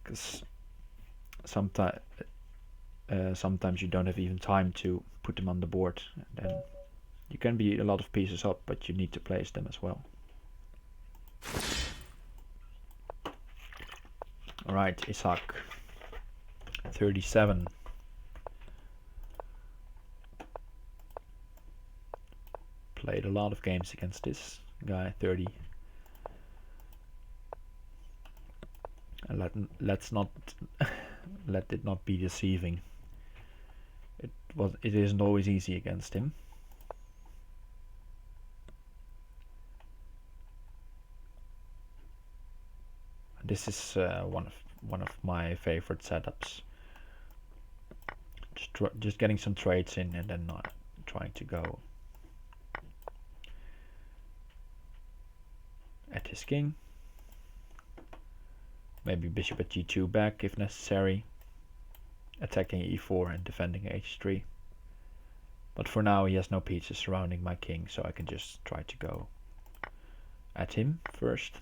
because sometimes you don't have even time to put them on the board. And then you can be a lot of pieces up, but you need to place them as well. Alright, Isaac. 37. Played a lot of games against this guy, 30. And let's not let it not be deceiving. It isn't always easy against him. This is one of my favorite setups. Just getting some trades in and then not trying to go at his king. Maybe bishop at g2 back if necessary. Attacking e4 and defending h3. But for now he has no pieces surrounding my king, so I can just try to go at him first.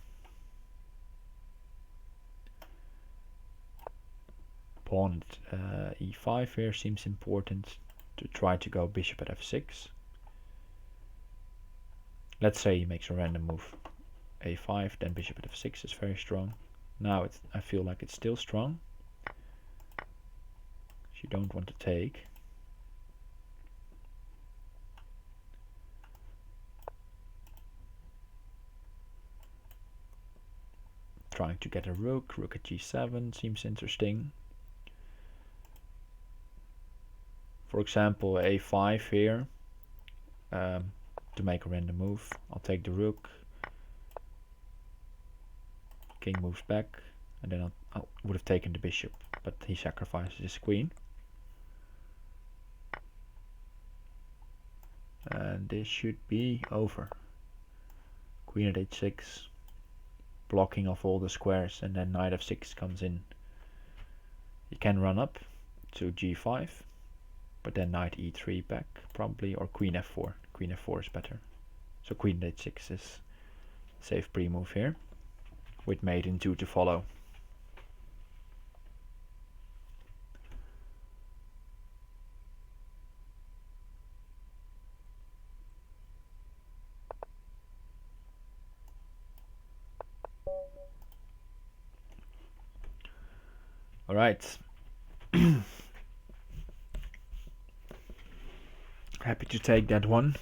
Pawn at e5 here seems important, to try to go bishop at f6. Let's say he makes a random move a5, then bishop at f6 is very strong. Now I feel like it's still strong. You don't want to take. Trying to get a rook at g7 seems interesting. For example, a5 here, to make a random move. I'll take the rook. King moves back, and then I would have taken the bishop, but he sacrifices his queen. And this should be over. Queen at h6, blocking off all the squares, and then knight f6 comes in. You can run up to g5, but then knight e3 back probably, or queen f4. Queen f4 is better. So queen at h6 is safe pre-move here, with mate in 2 to follow. All right. Happy to take that one.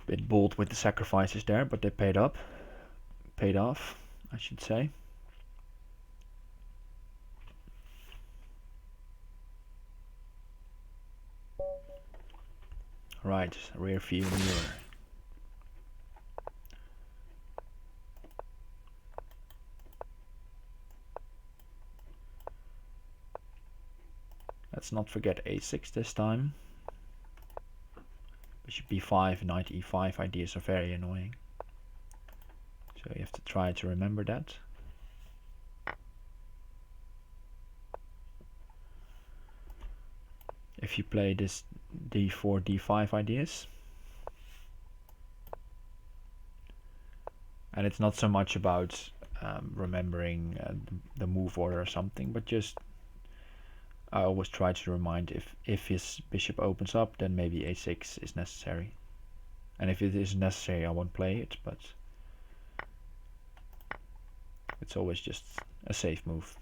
Bit bold with the sacrifices there, but they paid off, I should say. Right, rear view mirror. Let's not forget a6 this time. Bishop b5, knight e5 ideas are very annoying. So you have to try to remember that. If you play this d4, d5 ideas. And it's not so much about remembering the move order or something, but just I always try to remind if his bishop opens up, then maybe a6 is necessary. And if it isn't necessary, I won't play it, but it's always just a safe move.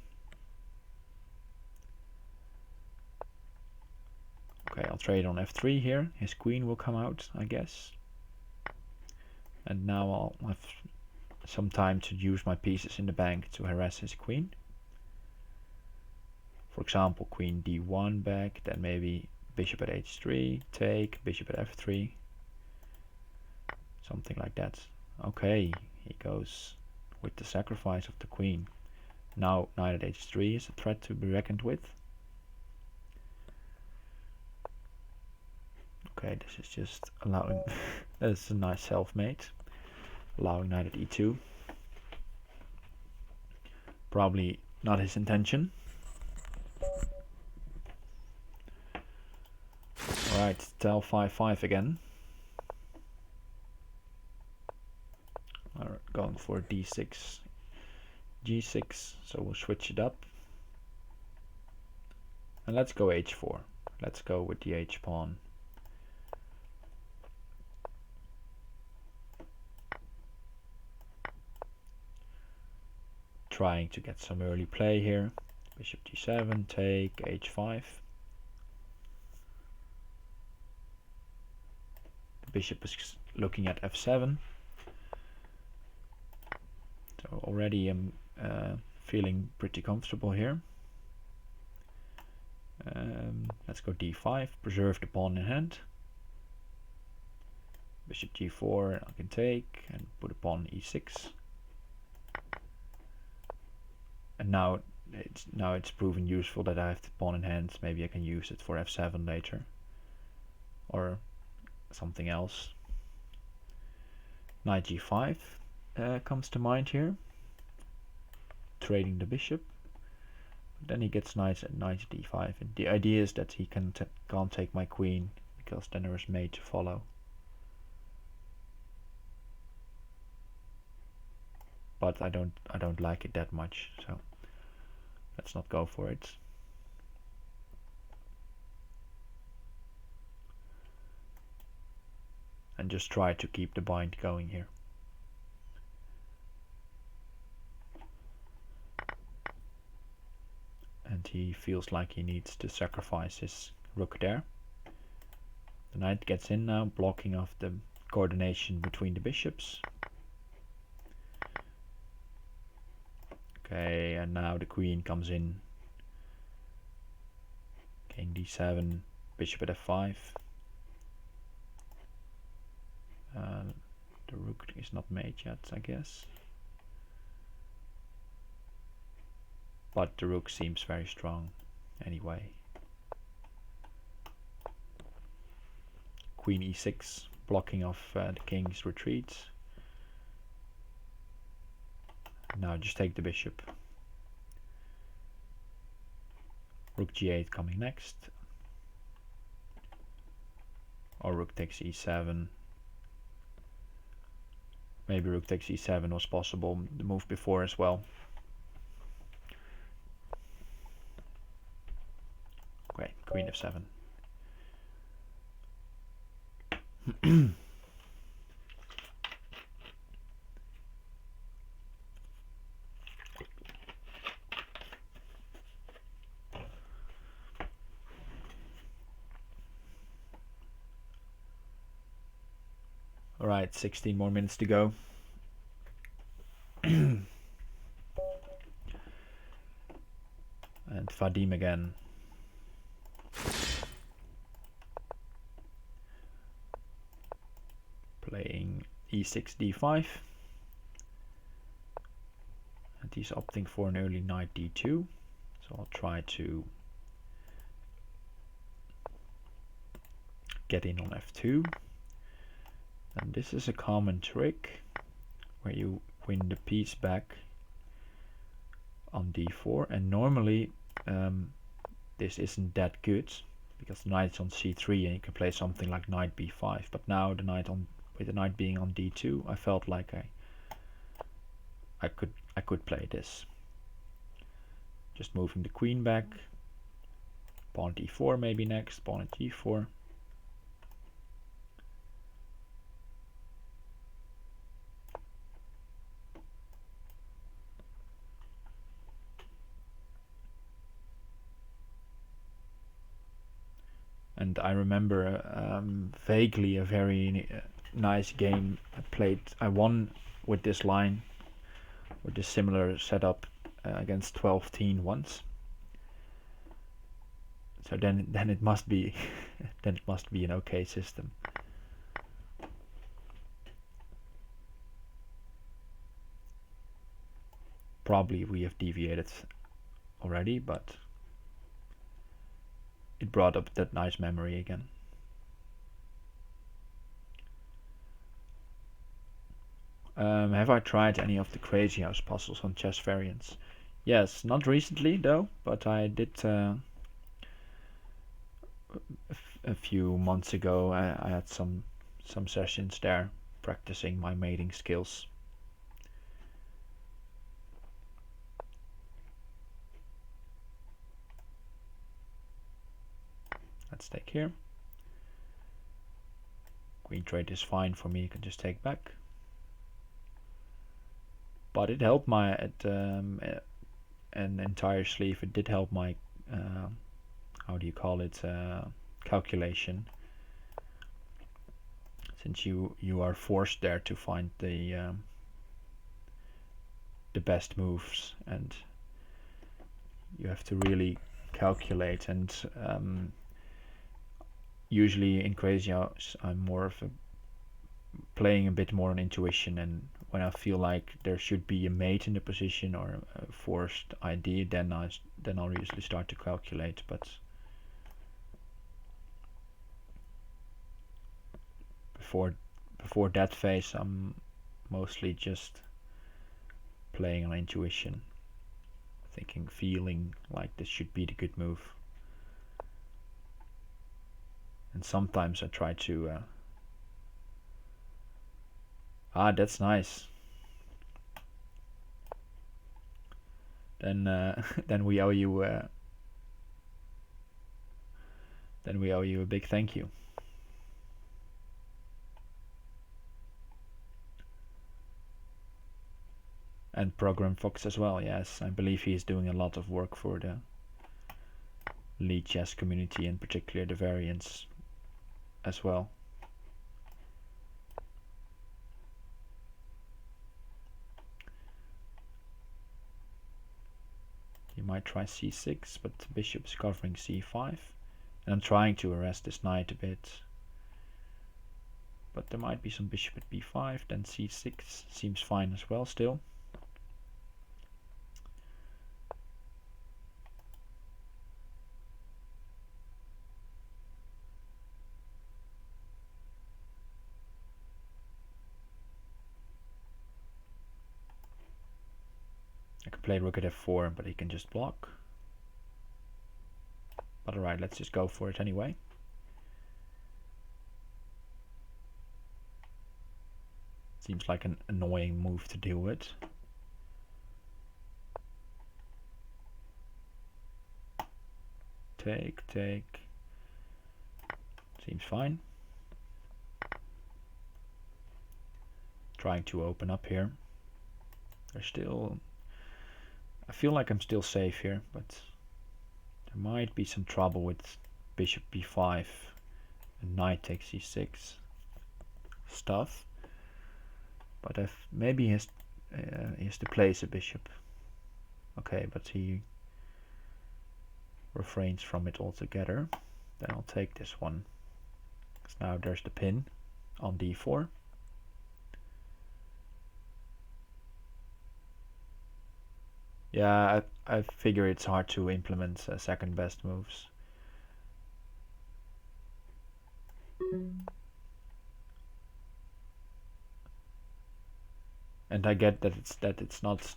Okay, I'll trade on f3 here. His queen will come out, I guess. And now I'll have some time to use my pieces in the bank to harass his queen. For example, queen d1 back, then maybe bishop at h3, take, bishop at f3. Something like that. Okay, he goes with the sacrifice of the queen. Now knight at h3 is a threat to be reckoned with. Okay, this is just allowing, this is a nice self-mate. Allowing knight at e2. Probably not his intention. Alright, tell 5-5 again. Alright, going for d6, g6, so we'll switch it up. And let's go h4. Let's go with the h pawn. Trying to get some early play here. Bishop g7, take h5. The bishop is looking at f7. So already I'm feeling pretty comfortable here. Let's go d5, preserve the pawn in hand. Bishop g4 I can take and put a pawn e6. And now it's proven useful that I have the pawn in hand. Maybe I can use it for f7 later. Or something else. Knight g5 comes to mind here. Trading the bishop. But then he gets knight d5. And the idea is that he can't take my queen, because then there is mate to follow. But I don't like it that much, so let's not go for it. And just try to keep the bind going here. And he feels like he needs to sacrifice his rook there. The knight gets in now, blocking off the coordination between the bishops. Okay, and now the queen comes in. King d7, bishop at f5. The rook is not made yet, I guess. But the rook seems very strong anyway. Queen e6, blocking off the king's retreats. Now just take the bishop. Rook g8 coming next. Or rook takes e7. Maybe rook takes e7 was possible, the move before as well. Okay, queen f7. Alright, 16 more minutes to go. And Vadim again. Playing e6, d5. And he's opting for an early knight d2. So I'll try to get in on f2. And this is a common trick where you win the piece back on d4, and normally this isn't that good because the knight's on c3 and you can play something like knight b5, but now with the knight being on d2, I felt like I could play this. Just moving the queen back, pawn d4 maybe next, pawn at g4. And I remember vaguely a very nice game I won with this line, with this similar setup against 12-teen once. So then it must be then it must be an okay system. Probably we have deviated already, but it brought up that nice memory again. Have I tried any of the Crazyhouse puzzles on chess variants? Yes, not recently though, but I did a few months ago. I had some sessions there practicing my mating skills. Let's take here. Queen trade is fine for me. You can just take back. But it helped my an entire sleeve. It did help my how do you call it, calculation. Since you are forced there to find the best moves, and you have to really calculate. And usually in Crazyhouse, I'm more of a playing a bit more on intuition, and when I feel like there should be a mate in the position or a forced idea, then I'll usually start to calculate. But before before that phase, I'm mostly just playing on intuition, thinking, feeling like this should be the good move. And sometimes I try to that's nice. Then then we owe you then we owe you a big thank you. And Program Fox as well. Yes, I believe he is doing a lot of work for the lead chess community, in particular the variants as well. You might try c6, but the bishop is covering c5. And I'm trying to arrest this knight a bit. But there might be some bishop at b5, then c6 seems fine as well still. I could play rook at f4, but he can just block. But alright, let's just go for it anyway. Seems like an annoying move to deal with. Take, take. Seems fine. Trying to open up here. There's still... I feel like I'm still safe here, but there might be some trouble with bishop b5 and knight takes c6 stuff. But if maybe he has to place a bishop. Okay, but he refrains from it altogether. Then I'll take this one. So now there's the pin on d4. Yeah, I figure it's hard to implement second best moves. And I get that it's not,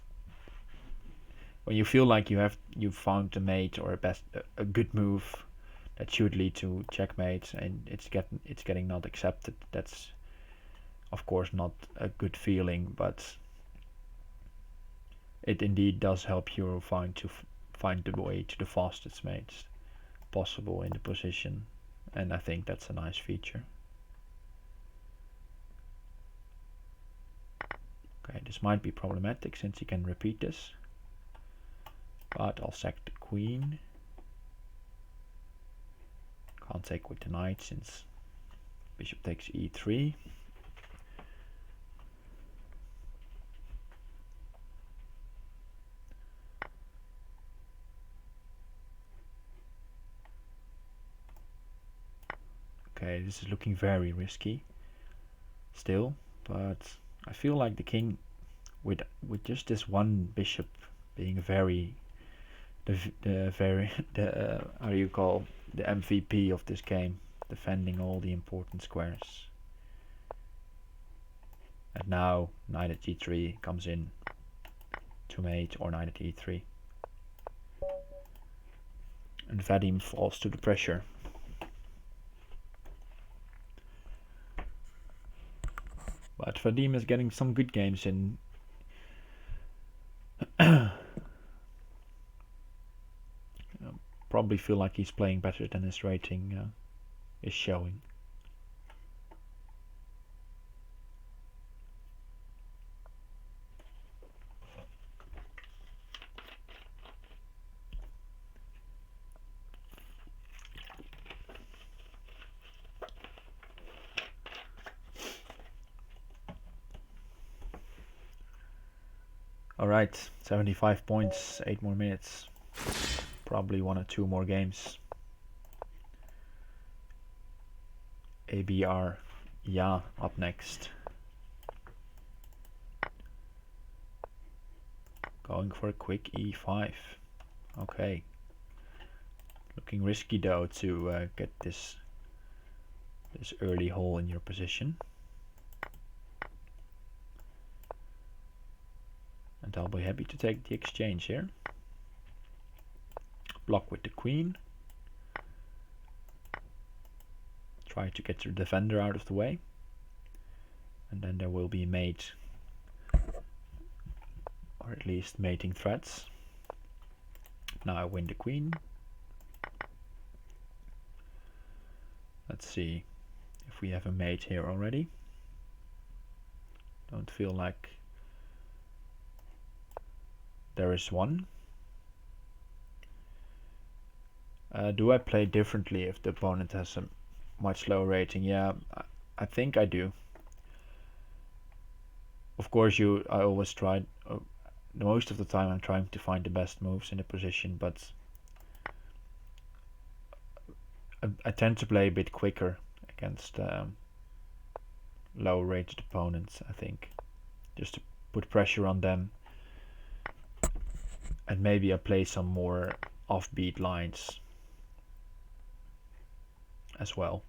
when you feel like you've found a mate or a good move that should lead to checkmate, and it's getting not accepted. That's of course not a good feeling, but it indeed does help you find the way to the fastest mates possible in the position, and I think that's a nice feature. Okay, this might be problematic since you can repeat this, but I'll sack the queen. Can't take with the knight since bishop takes e3. Okay, this is looking very risky still, but I feel like the king, with just this one bishop being very how do you call, the MVP of this game, defending all the important squares. And now knight at g3 comes in to mate, or knight at e3. and Vadim falls to the pressure. But Vadim is getting some good games in. Probably feel like he's playing better than his rating is showing. Alright, 75 points, 8 more minutes. Probably 1 or 2 more games. ABR, yeah, up next. Going for a quick E5. Okay. Looking risky though to get this early hole in your position. And I'll be happy to take the exchange here. Block with the queen. Try to get your defender out of the way. And then there will be mate, or at least mating threats. Now I win the queen. Let's see if we have a mate here already. Don't feel like there is one. Do I play differently if the opponent has a much lower rating? Yeah, I think I do. Of course, I always try. Most of the time, I'm trying to find the best moves in the position, but I tend to play a bit quicker against low rated opponents, I think, just to put pressure on them. And maybe I play some more offbeat lines as well.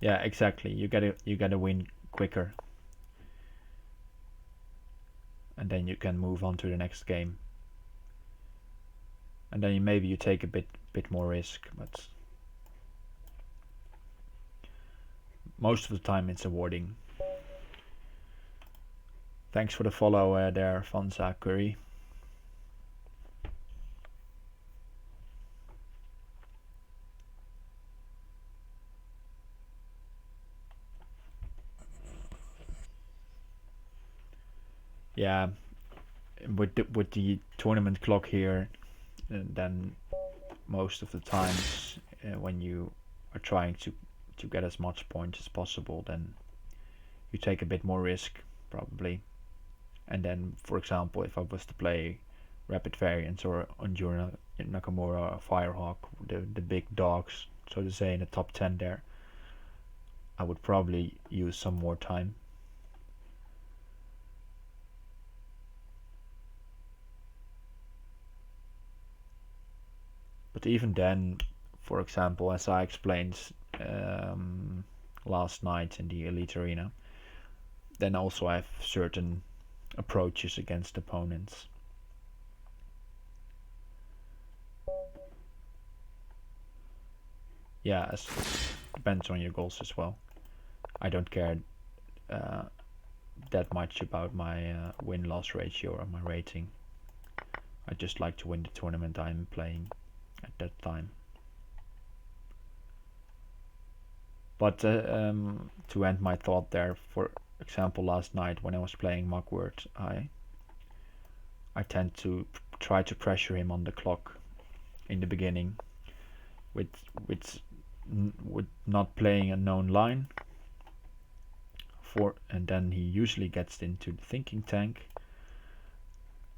Yeah, exactly. You gotta win quicker, and then you can move on to the next game. And then maybe you take a bit more risk, but most of the time it's awarding. Thanks for the follow there, Fanza Curry. Yeah, with the tournament clock here, then most of the times when you are trying to get as much points as possible, then you take a bit more risk probably. And then, for example, if I was to play Rapid Variants or Ondura Nakamura or Firehawk, the big dogs, so to say, in the top 10 there, I would probably use some more time. But even then, for example, as I explained last night in the Elite Arena, then also I have certain approaches against opponents. Yeah, depends on your goals as well. I don't care that much about my win-loss ratio or my rating. I just like to win the tournament I'm playing at that time. But to end my thought there, for example, last night when I was playing Mugwort, I tend to try to pressure him on the clock in the beginning with not playing a known line, and then he usually gets into the thinking tank,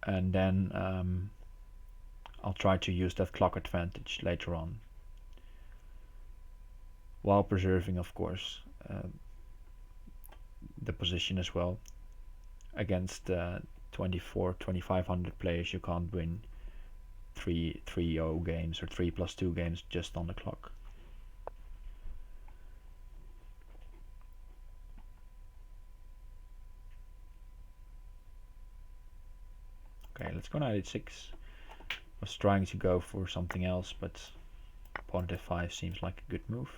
and then I'll try to use that clock advantage later on, while preserving, of course, the position as well against 2,500 players, you can't win 3-0 games or 3+2 games just on the clock. Okay, let's go knight h6. Was trying to go for something else, but pawn f5 seems like a good move.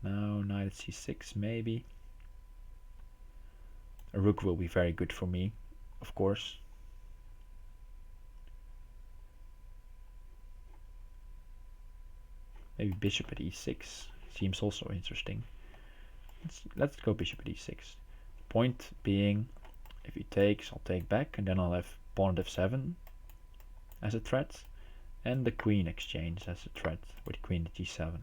Now knight at c6 maybe. A rook will be very good for me, of course. Maybe bishop at e6 seems also interesting. Let's go bishop at e6. Point being, if he takes, I'll take back, and then I'll have pawn at f7 as a threat, and the queen exchange as a threat with queen at g7.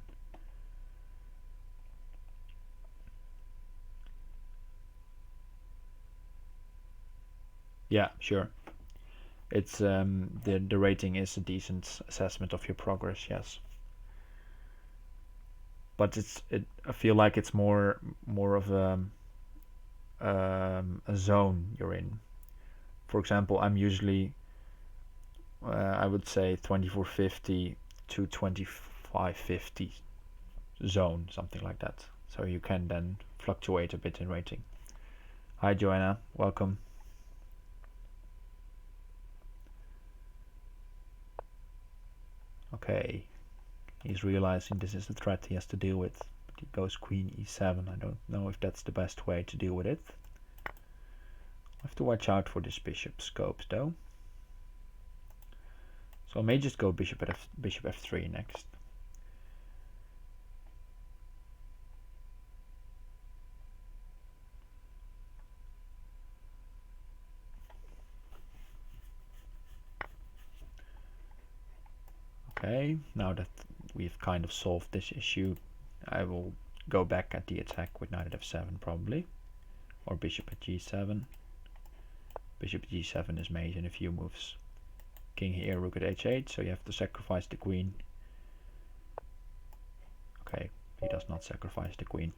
Yeah, sure. It's the rating is a decent assessment of your progress, yes. But I feel like it's more of a zone you're in. For example, I'm usually I would say 2450 to 2550 zone, something like that. So you can then fluctuate a bit in rating. Hi Joanna, welcome. Okay, he's realizing this is a threat he has to deal with. But he goes queen e7. I don't know if that's the best way to deal with it. I have to watch out for this bishop scopes though. So I may just go bishop f3 next. Okay, now that we've kind of solved this issue, I will go back at the attack with knight at f7 probably, or bishop at g7. Bishop at g7 is made in a few moves. King here, rook at h8, so you have to sacrifice the queen. Okay, he does not sacrifice the queen.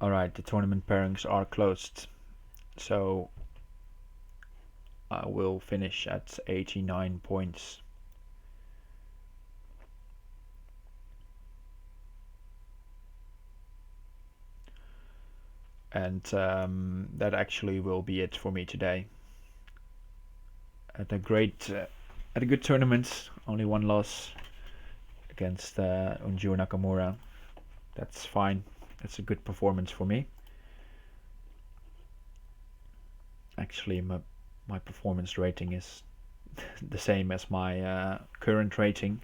Alright, the tournament pairings are closed, so I will finish at 89 points. And that actually will be it for me today. At a good tournament, only one loss against Unjiro Nakamura. That's fine. That's a good performance for me. Actually, my performance rating is the same as my current rating.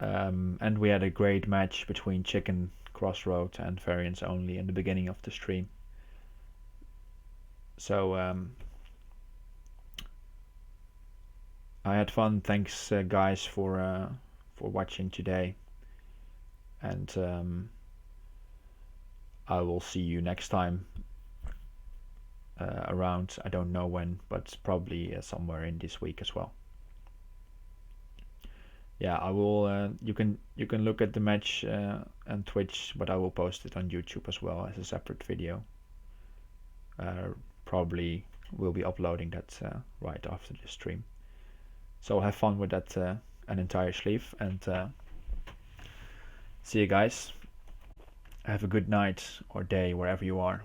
And we had a great match between Chicken, Crossroad and Variance Only in the beginning of the stream. So I had fun. Thanks guys for watching today. And I will see you next time around, I don't know when, but probably somewhere in this week as well. Yeah, I will. You can look at the match on Twitch, but I will post it on YouTube as well as a separate video. Probably will be uploading that right after the stream. So have fun with that an entire sleeve, and see you guys. Have a good night or day wherever you are.